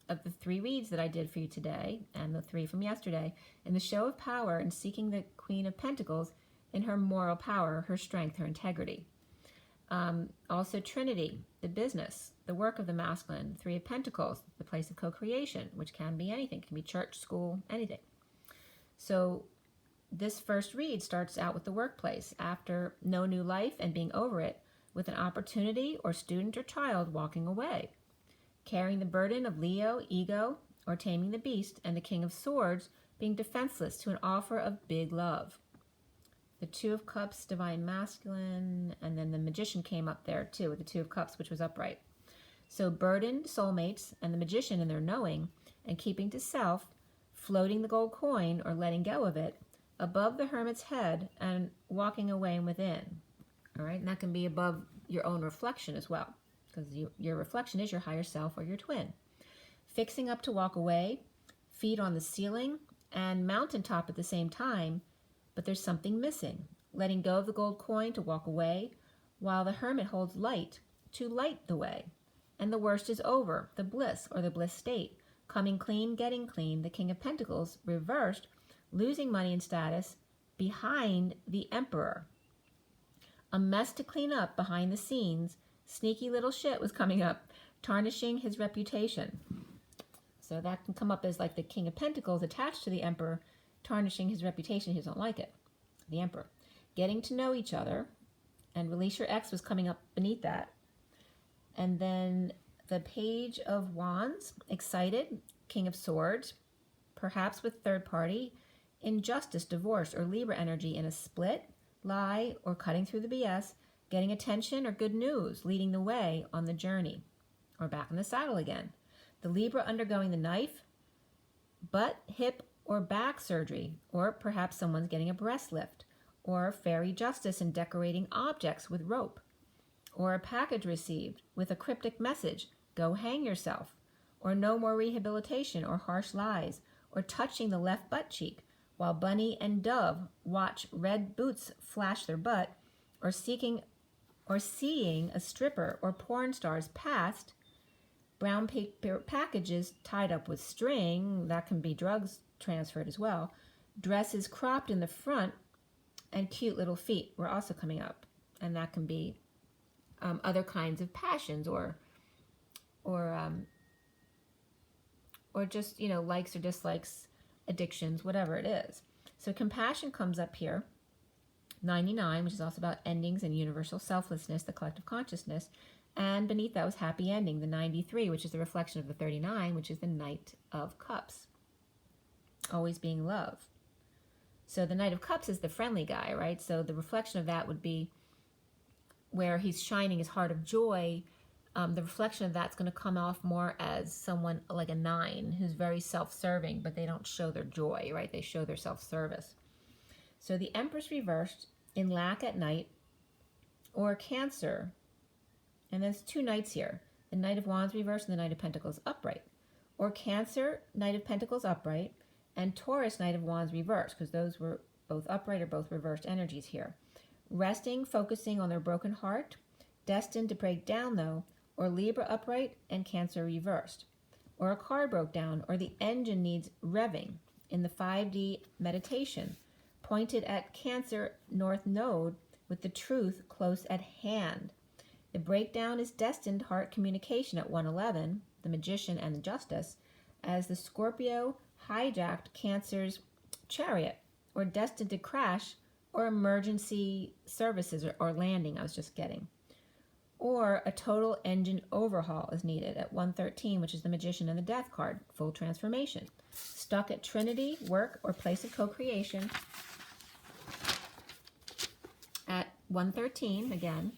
of the 3 reads that I did for you today and the 3 from yesterday, in the show of power and seeking the Queen of Pentacles in her moral power, her strength, her integrity. Also Trinity, the business, the work of the masculine, 3 of Pentacles, the place of co-creation, which can be anything, it can be church, school, anything. So this first read starts out with the workplace, after no new life and being over it, with an opportunity or student or child walking away, carrying the burden of Leo, ego, or taming the beast, and the King of Swords being defenseless to an offer of big love. The 2 of Cups, divine masculine, and then the Magician came up there too with the 2 of Cups, which was upright. So burdened soulmates and the Magician in their knowing and keeping to self, floating the gold coin or letting go of it above the Hermit's head and walking away and within. All right, and that can be above your own reflection as well, because your reflection is your higher self or your twin. Fixing up to walk away, feet on the ceiling and mountaintop at the same time, but there's something missing. Letting go of the gold coin to walk away, while the Hermit holds light to light the way. And the worst is over, the bliss or the bliss state. Coming clean, getting clean, the King of Pentacles reversed, losing money and status behind the Emperor. A mess to clean up behind the scenes. Sneaky little shit was coming up, tarnishing his reputation. So that can come up as like the King of Pentacles attached to the Emperor, tarnishing his reputation. He doesn't like it. The Emperor. Getting to know each other, and release your ex was coming up beneath that. And then the Page of Wands, excited, King of Swords, perhaps with third party, injustice, divorce, or Libra energy in a split, lie, or cutting through the BS, getting attention or good news, leading the way on the journey, or back in the saddle again. The Libra undergoing the knife, butt, hip, or back surgery, or perhaps someone's getting a breast lift, or fairy justice and decorating objects with rope, or a package received with a cryptic message, go hang yourself, or no more rehabilitation or harsh lies, or touching the left butt cheek while Bunny and Dove watch red boots flash their butt, or seeing a stripper or porn star's past, brown paper packages tied up with string, that can be drugs transferred as well, dresses cropped in the front, and cute little feet were also coming up, and that can be other kinds of passions or just likes or dislikes, addictions, whatever it is. So compassion comes up here, 99, which is also about endings and universal selflessness, the collective consciousness, and beneath that was happy ending, the 93, which is the reflection of the 39, which is the Knight of Cups, always being love. So the Knight of Cups is the friendly guy, right? So the reflection of that would be where he's shining his heart of joy. The reflection of that's going to come off more as someone like a 9 who's very self-serving, but they don't show their joy, right? They show their self-service. So the Empress reversed in lack at night, or Cancer, and there's 2 knights here, the Knight of Wands reversed and the Knight of Pentacles upright, or Cancer, Knight of Pentacles upright, and Taurus, Knight of Wands reversed, because those were both upright or both reversed energies here. Resting, focusing on their broken heart, destined to break down though, or Libra upright and Cancer reversed, or a car broke down, or the engine needs revving in the 5D meditation, pointed at Cancer North Node with the truth close at hand. The breakdown is destined heart communication at 111, the Magician and the Justice, as the Scorpio hijacked Cancer's chariot, or destined to crash or emergency services or landing I was just getting. Or a total engine overhaul is needed at 113, which is the Magician and the Death card, full transformation. Stuck at Trinity, work, or place of co-creation at 113, again,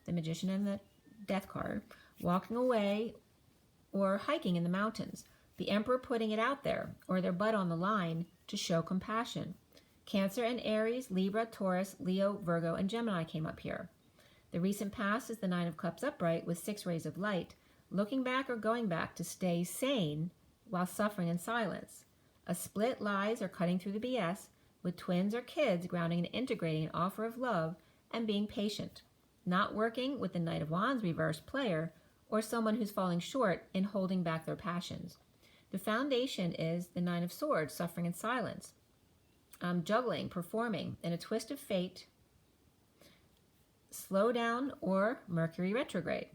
the Magician and the Death card, walking away or hiking in the mountains. The Emperor putting it out there, or their butt on the line to show compassion. Cancer and Aries, Libra, Taurus, Leo, Virgo, and Gemini came up here. The recent past is the Nine of Cups upright with 6 rays of light, looking back or going back to stay sane while suffering in silence. A split lies or cutting through the BS with twins or kids grounding and integrating an offer of love and being patient. Not working with the Knight of Wands reversed player or someone who's falling short in holding back their passions. The foundation is the Nine of Swords, suffering in silence. Juggling, performing in a twist of fate, slow down, or Mercury retrograde.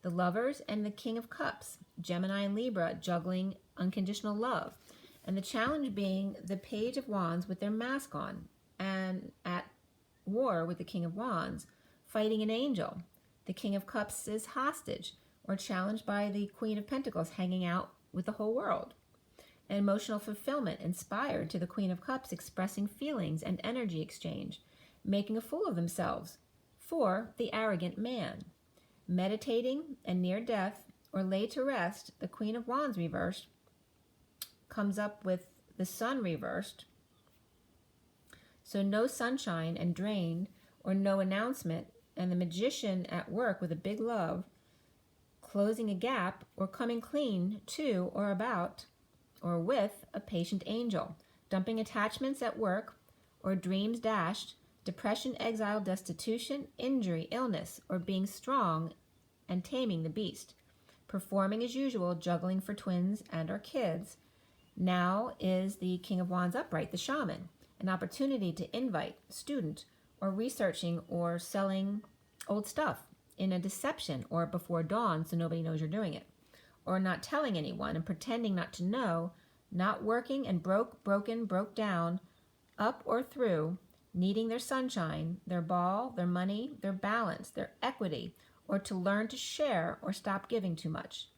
The Lovers and the King of Cups, Gemini and Libra, juggling unconditional love. And the challenge being the Page of Wands with their mask on and at war with the King of Wands, fighting an angel. The King of Cups is hostage or challenged by the Queen of Pentacles hanging out with the whole world. An emotional fulfillment inspired to the Queen of Cups expressing feelings and energy exchange, making a fool of themselves for the arrogant man. Meditating and near death or laid to rest, the Queen of Wands reversed comes up with the Sun reversed. So no sunshine and drained or no announcement, and the Magician at work with a big love, closing a gap or coming clean to or about or with a patient angel, dumping attachments at work or dreams dashed, depression, exile, destitution, injury, illness, or being strong and taming the beast. Performing as usual, juggling for twins and or kids. Now is the King of Wands upright, the Shaman, an opportunity to invite, student, or researching or selling old stuff in a deception or before dawn so nobody knows you're doing it. Or not telling anyone and pretending not to know, not working and broke down, up or through, needing their sunshine, their ball, their money, their balance, their equity, or to learn to share or stop giving too much.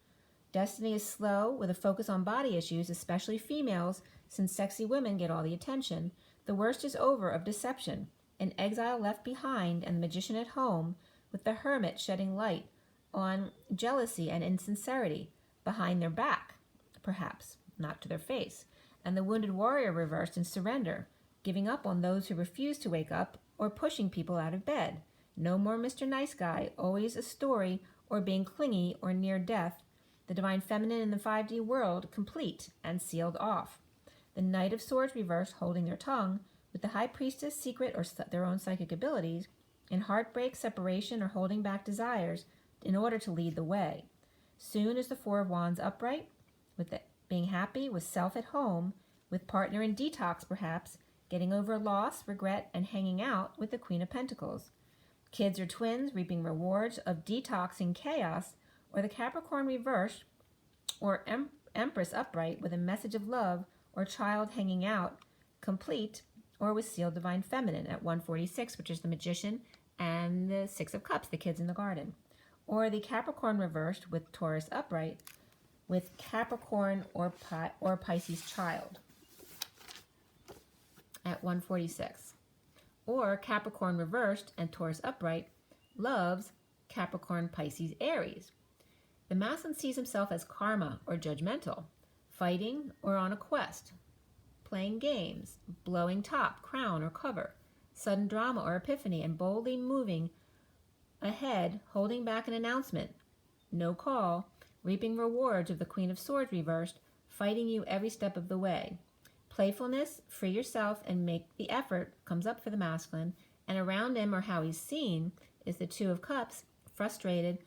Destiny is slow with a focus on body issues, especially females, since sexy women get all the attention. The worst is over of deception, an exile left behind, and the Magician at home, with the Hermit shedding light on jealousy and insincerity behind their back, perhaps, not to their face, and the Wounded Warrior reversed in surrender, giving up on those who refuse to wake up or pushing people out of bed. No more Mr. Nice Guy, always a story or being clingy or near death. The Divine Feminine in the 5D world complete and sealed off. The Knight of Swords reversed holding their tongue with the High Priestess secret or their own psychic abilities in heartbreak, separation, or holding back desires in order to lead the way. Soon is the Four of Wands upright with being happy with self at home, with partner in detox perhaps, getting over loss, regret, and hanging out with the Queen of Pentacles. Kids or twins reaping rewards of detoxing chaos, or the Capricorn reversed, or Empress upright with a message of love, or child hanging out, complete, or with sealed Divine Feminine at 146, which is the Magician and the Six of Cups, the kids in the garden. Or the Capricorn reversed with Taurus upright, with Capricorn or Pisces child at 146. Or Capricorn reversed and Taurus upright loves Capricorn, Pisces, Aries. The masculine sees himself as karma or judgmental, fighting or on a quest, playing games, blowing top, crown, or cover, sudden drama or epiphany, and boldly moving ahead, holding back an announcement, no call, reaping rewards of the Queen of Swords reversed, fighting you every step of the way. Playfulness, free yourself and make the effort comes up for the masculine, and around him or how he's seen is the Two of Cups, frustrated.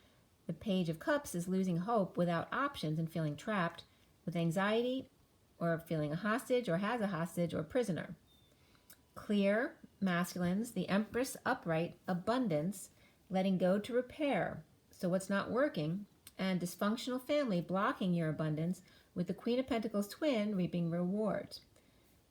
The Page of Cups is losing hope without options and feeling trapped with anxiety or feeling a hostage or has a hostage or prisoner. Clear, masculines, the Empress upright, abundance, letting go to repair. So what's not working, and dysfunctional family blocking your abundance with the Queen of Pentacles twin reaping rewards.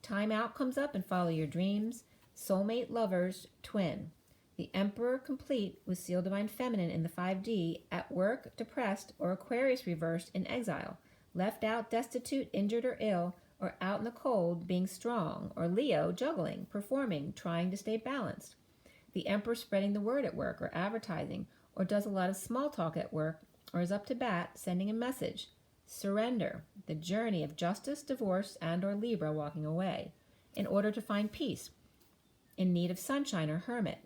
Time out comes up and follow your dreams. soulmate lovers, twin. The Emperor complete with Seal Divine Feminine in the 5D, at work, depressed, or Aquarius reversed in exile, left out, destitute, injured, or ill, or out in the cold, being strong, or Leo, juggling, performing, trying to stay balanced. The Emperor spreading the word at work or advertising, or does a lot of small talk at work, or is up to bat, sending a message. Surrender, the journey of justice, divorce, and or Libra walking away, in order to find peace, in need of sunshine or hermit.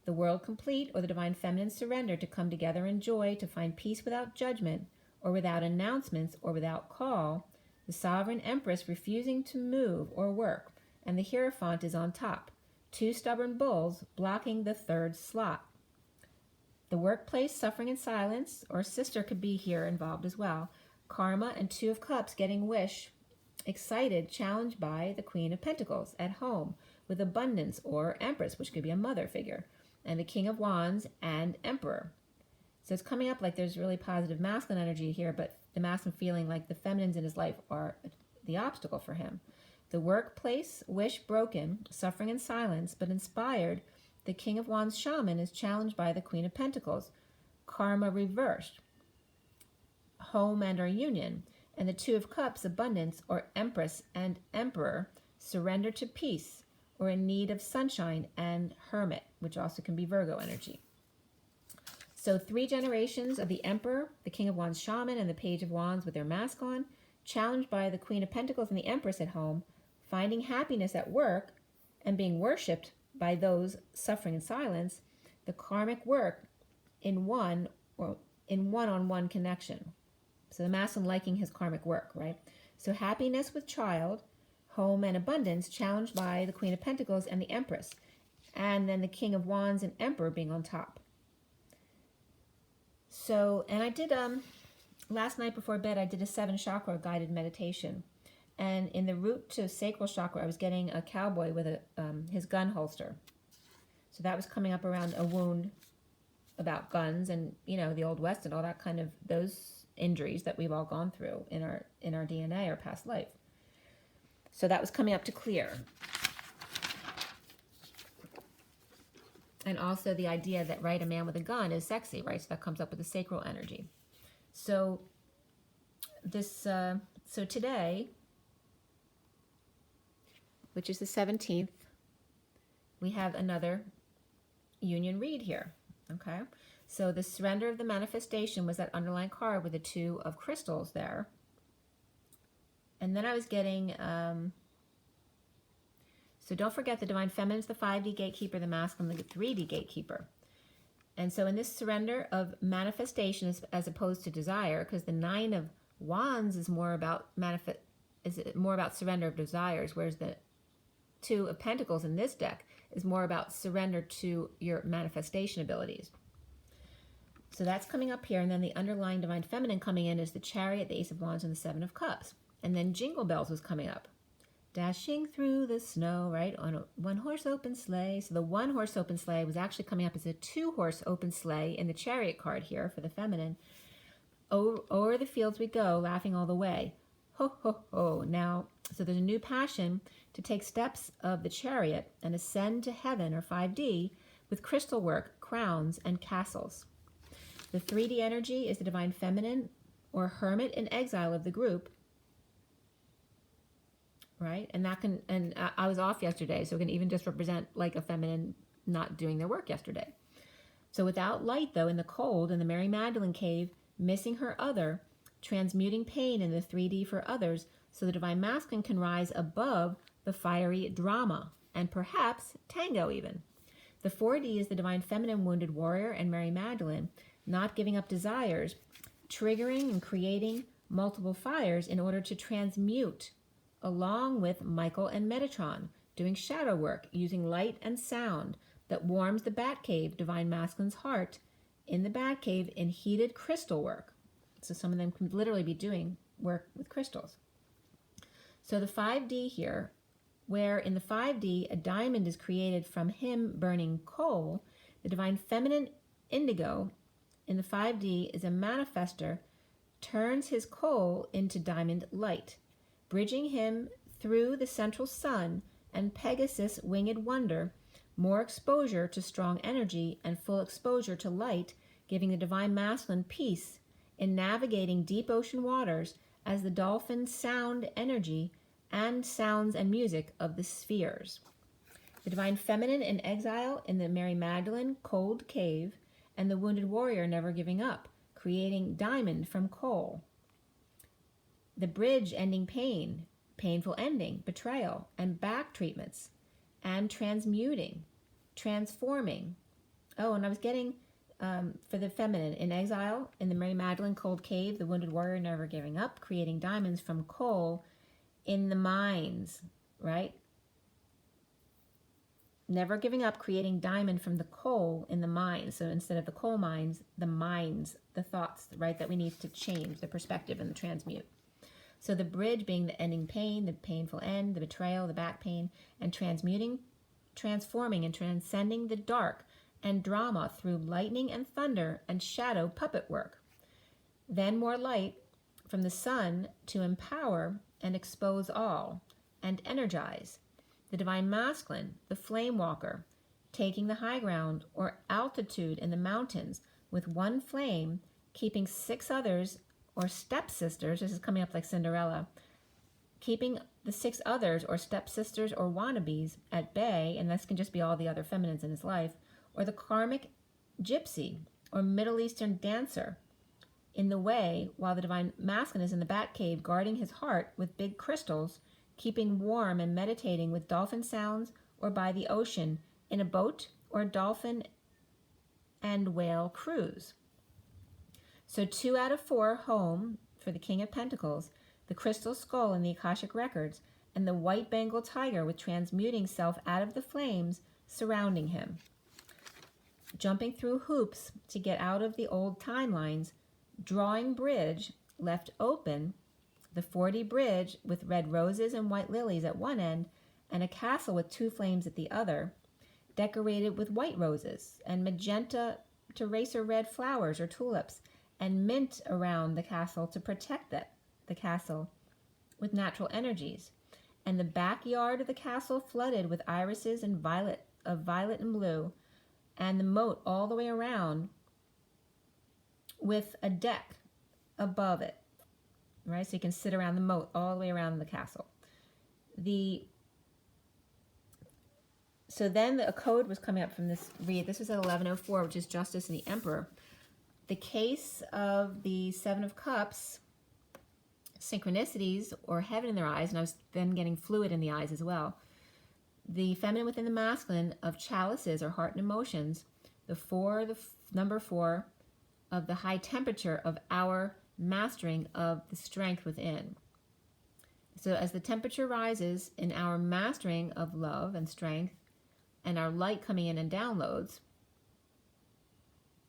The world complete, or the Divine Feminine surrender to come together in joy, to find peace without judgment, or without announcements, or without call. The Sovereign Empress refusing to move or work, and the Hierophant is on top. 2 stubborn bulls blocking the 3rd slot. The workplace suffering in silence, or sister could be here involved as well. Karma and 2 of Cups getting wish, excited, challenged by the Queen of Pentacles at home with abundance, or Empress, which could be a mother figure, and the King of Wands and Emperor. So it's coming up like there's really positive masculine energy here, but the masculine feeling like the feminines in his life are the obstacle for him. The workplace, wish broken, suffering in silence, but inspired. The King of Wands shaman is challenged by the Queen of Pentacles. Karma reversed. Home and or union. And the 2 of Cups, abundance, or Empress and Emperor, surrender to peace, or in need of sunshine and hermit, which also can be Virgo energy. So 3 generations of the Emperor, the King of Wands shaman, and the Page of Wands with their mask on, challenged by the Queen of Pentacles and the Empress at home, finding happiness at work and being worshipped by those suffering in silence, the karmic work in one-on-one connection. So the masculine liking his karmic work, right? So happiness with child, home and abundance, challenged by the Queen of Pentacles and the Empress. And then the King of Wands and Emperor being on top. So, and I did, last night before bed, I did a 7 chakra guided meditation. And in the root to sacral chakra, I was getting a cowboy with his gun holster. So that was coming up around a wound about guns and, you know, the Old West and all that kind of, those injuries that we've all gone through in our DNA or past life. So that was coming up to clear. And also the idea that, right, a man with a gun is sexy, right? So that comes up with the sacral energy. So this, so today, which is the 17th, we have another union read here, okay? So the surrender of the manifestation was that underlying card with the 2 of crystals there. And then I was getting, so don't forget the Divine Feminine is the 5D gatekeeper, the masculine the 3D gatekeeper. And so in this surrender of manifestation as opposed to desire, because the 9 of Wands is more about surrender of desires, whereas the 2 of Pentacles in this deck is more about surrender to your manifestation abilities. So that's coming up here, and then the underlying Divine Feminine coming in is the Chariot, the Ace of Wands, and the 7 of Cups. And then Jingle Bells was coming up. Dashing through the snow, right, on a 1-horse open sleigh. So the 1-horse open sleigh was actually coming up as a 2-horse open sleigh in the Chariot card here for the feminine. O'er the fields we go, laughing all the way. Ho, ho, ho. Now, so there's a new passion to take steps of the Chariot and ascend to heaven, or 5D, with crystal work, crowns, and castles. The 3D energy is the Divine Feminine, or Hermit in exile of the group, right? And that can, and I was off yesterday, so it can even just represent like a feminine not doing their work yesterday. So without light, though, in the cold, in the Mary Magdalene cave, missing her other, transmuting pain in the 3D for others, so the Divine Masculine can rise above the fiery drama, and perhaps tango even. The 4D is the Divine Feminine wounded warrior and Mary Magdalene, not giving up desires, triggering and creating multiple fires in order to transmute, along with Michael and Metatron, doing shadow work, using light and sound that warms the Batcave, Divine Masculine's heart, in the Batcave in heated crystal work. So some of them can literally be doing work with crystals. So the 5D here, where in the 5D a diamond is created from him burning coal, the Divine Feminine indigo in the 5D is a manifester, turns his coal into diamond light, bridging him through the central sun and Pegasus, winged wonder, more exposure to strong energy and full exposure to light, giving the divine masculine peace in navigating deep ocean waters as the dolphin sound energy and sounds and music of the spheres. The divine feminine in exile in the Mary Magdalene cold cave, and the wounded warrior never giving up, creating diamond from coal. The bridge ending pain, painful ending, betrayal, and back treatments, and transmuting, transforming. Oh, and I was getting, for the feminine, in exile, in the Mary Magdalene cold cave, the wounded warrior never giving up, creating diamonds from coal in the mines, right? Never giving up, creating diamond from the coal in the mines. So instead of the coal mines, the thoughts, right, that we need to change, the perspective and the transmute. So the bridge being the ending pain, the painful end, the betrayal, the back pain, and transmuting, transforming, and transcending the dark and drama through lightning and thunder and shadow puppet work. Then more light from the sun to empower and expose all and energize. The divine masculine, the flame walker, taking the high ground or altitude in the mountains with one flame, keeping 6 others or stepsisters, this is coming up like Cinderella, keeping the 6 others or stepsisters or wannabes at bay, and this can just be all the other feminines in his life, or the karmic gypsy or Middle Eastern dancer in the way, while the divine masculine is in the bat cave guarding his heart with big crystals, keeping warm and meditating with dolphin sounds or by the ocean in a boat or dolphin and whale cruise. So 2 out of 4 home for the King of Pentacles, the crystal skull in the Akashic Records, and the white Bengal tiger with transmuting self out of the flames surrounding him. Jumping through hoops to get out of the old timelines, drawing bridge left open, the 4D bridge with red roses and white lilies at one end, and a castle with 2 flames at the other, decorated with white roses and magenta to racer red flowers or tulips, and mint around the castle to protect the castle with natural energies, and the backyard of the castle flooded with irises and violet and blue, and the moat all the way around with a deck above it, right? So you can sit around the moat all the way around the castle. So then a code was coming up from this read. This was at 1104, which is Justice and the Emperor. The case of the 7 of Cups, synchronicities or heaven in their eyes, and I was then getting fluid in the eyes as well. The feminine within the masculine of chalices or heart and emotions. The number 4 of the high temperature of our mastering of the strength within. So as the temperature rises in our mastering of love and strength and our light coming in and downloads,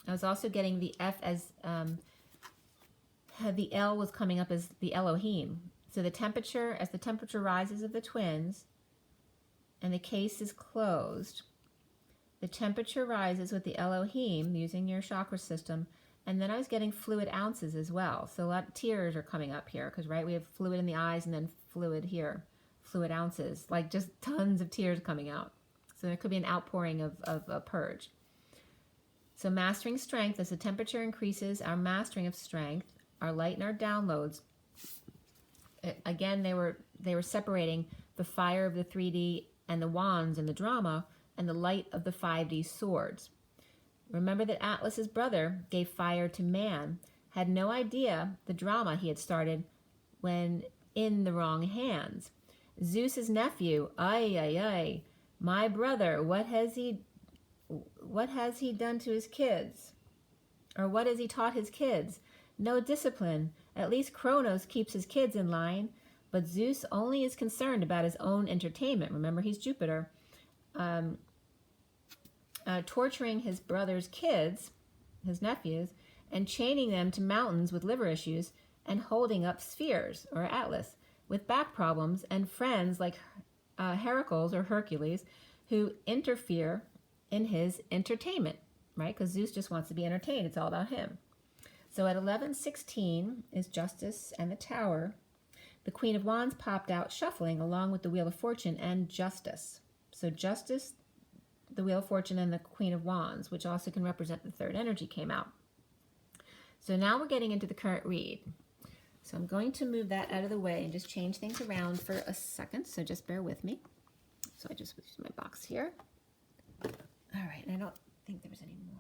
I was also getting the F as the L was coming up as the Elohim. So the temperature, as the temperature rises of the twins and the case is closed, the temperature rises with the Elohim using your chakra system. And then I was getting fluid ounces as well. So a lot of tears are coming up here because, right, we have fluid in the eyes and then fluid here, fluid ounces, like just tons of tears coming out. So there could be an outpouring of a purge. So mastering strength, as the temperature increases, our mastering of strength, our light and our downloads. Again, they were separating the fire of the 3D and the wands and the drama and the light of the 5D swords. Remember that Atlas's brother gave fire to man, had no idea the drama he had started when in the wrong hands. Zeus's nephew, ay, my brother, what has he done to his kids? Or what has he taught his kids? No discipline. At least Kronos keeps his kids in line, but Zeus only is concerned about his own entertainment. Remember, he's Jupiter. Torturing his brother's kids, his nephews, and chaining them to mountains with liver issues and holding up spheres, or Atlas, with back problems, and friends like Heracles or Hercules who interfere in his entertainment, right? Because Zeus just wants to be entertained. It's all about him. So at 1116 is Justice and the Tower. the Queen of Wands popped out shuffling along with the Wheel of Fortune and Justice. So Justice, the Wheel of Fortune, and the Queen of Wands, which also can represent the third energy, came out. So now we're getting into the current read. So I'm going to move that out of the way and just change things around for a second, so just bear with me. So I just switched my box here. All right, and I don't think there was any more.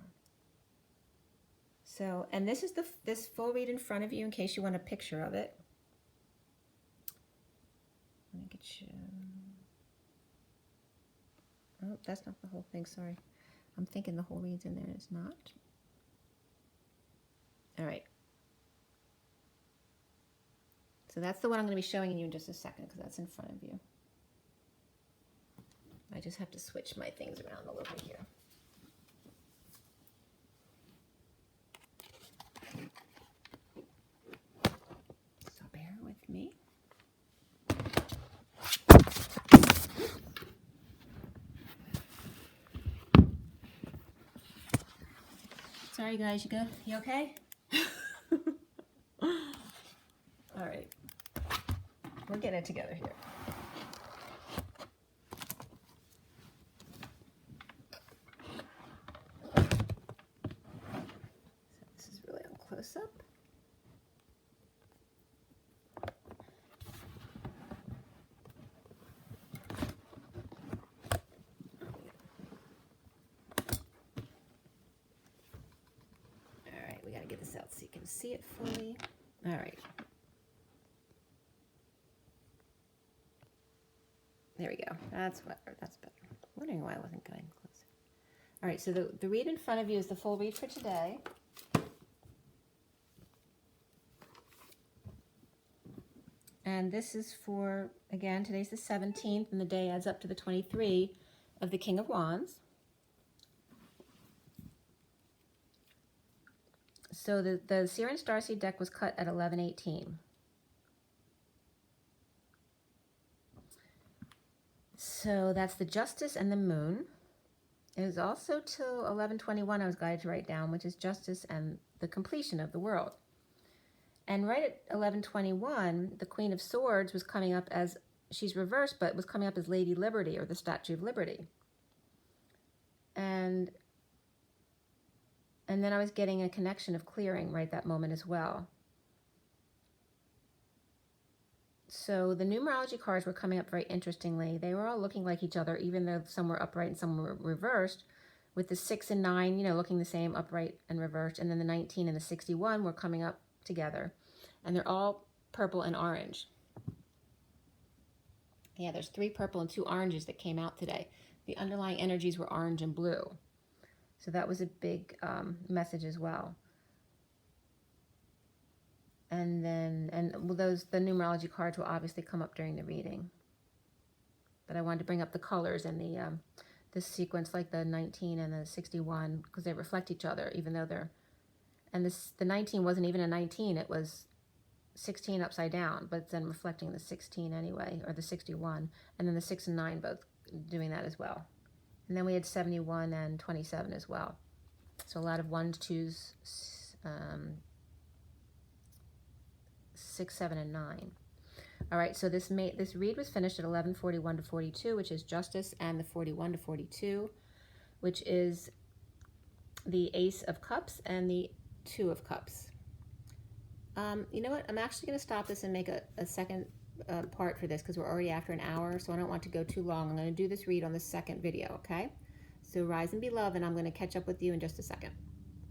So, and this is this full read in front of you in case you want a picture of it. Let me get you. Oh, that's not the whole thing, sorry. I'm thinking the whole read's in there, and it's not. All right. So that's the one I'm going to be showing you in just a second because that's in front of you. I just have to switch my things around a little bit here. So bear with me. Sorry guys, you good? You okay? All right. We're getting it together here. So this is really on close up. All right, we got to get this out so you can see it fully. All right. There we go. That's better. That's better. Wondering why I wasn't going closer. All right, so the read in front of you is the full read for today. And this is for, again, today's the 17th, and the day adds up to the 23 of the King of Wands. So the SIRIAN Starseed deck was cut at 11:18. So that's the Justice and the Moon. It was also till 11:21 I was guided to write down, which is Justice and the completion of the world. And right at 11:21, the Queen of Swords was coming up as, she's reversed, but was coming up as Lady Liberty, or the Statue of Liberty. And then I was getting a connection of clearing right that moment as well. So the numerology cards were coming up very interestingly. They were all looking like each other, even though some were upright and some were reversed, with the 6 and 9, you know, looking the same, upright and reversed. And then the 19 and the 61 were coming up together. And they're all purple and orange. Yeah, there's 3 purple and 2 oranges that came out today. The underlying energies were orange and blue. So that was a big message as well. And then, the numerology cards will obviously come up during the reading. But I wanted to bring up the colors and the sequence, like the 19 and the 61, because they reflect each other, even though they're, and the 19 wasn't even a 19, it was 16 upside down, but then reflecting the 16 anyway, or the 61, and then the 6 and 9 both doing that as well. And then we had 71 and 27 as well. So a lot of 1s, 2s, 6, 7, and 9. All right, so this read was finished at 11:41 to 42, which is Justice, and the 41 to 42, which is the Ace of Cups and the 2 of Cups. You know what? I'm actually going to stop this and make a second part for this because we're already after an hour, so I don't want to go too long. I'm going to do this read on the second video, okay? So rise and be loved, and I'm going to catch up with you in just a second.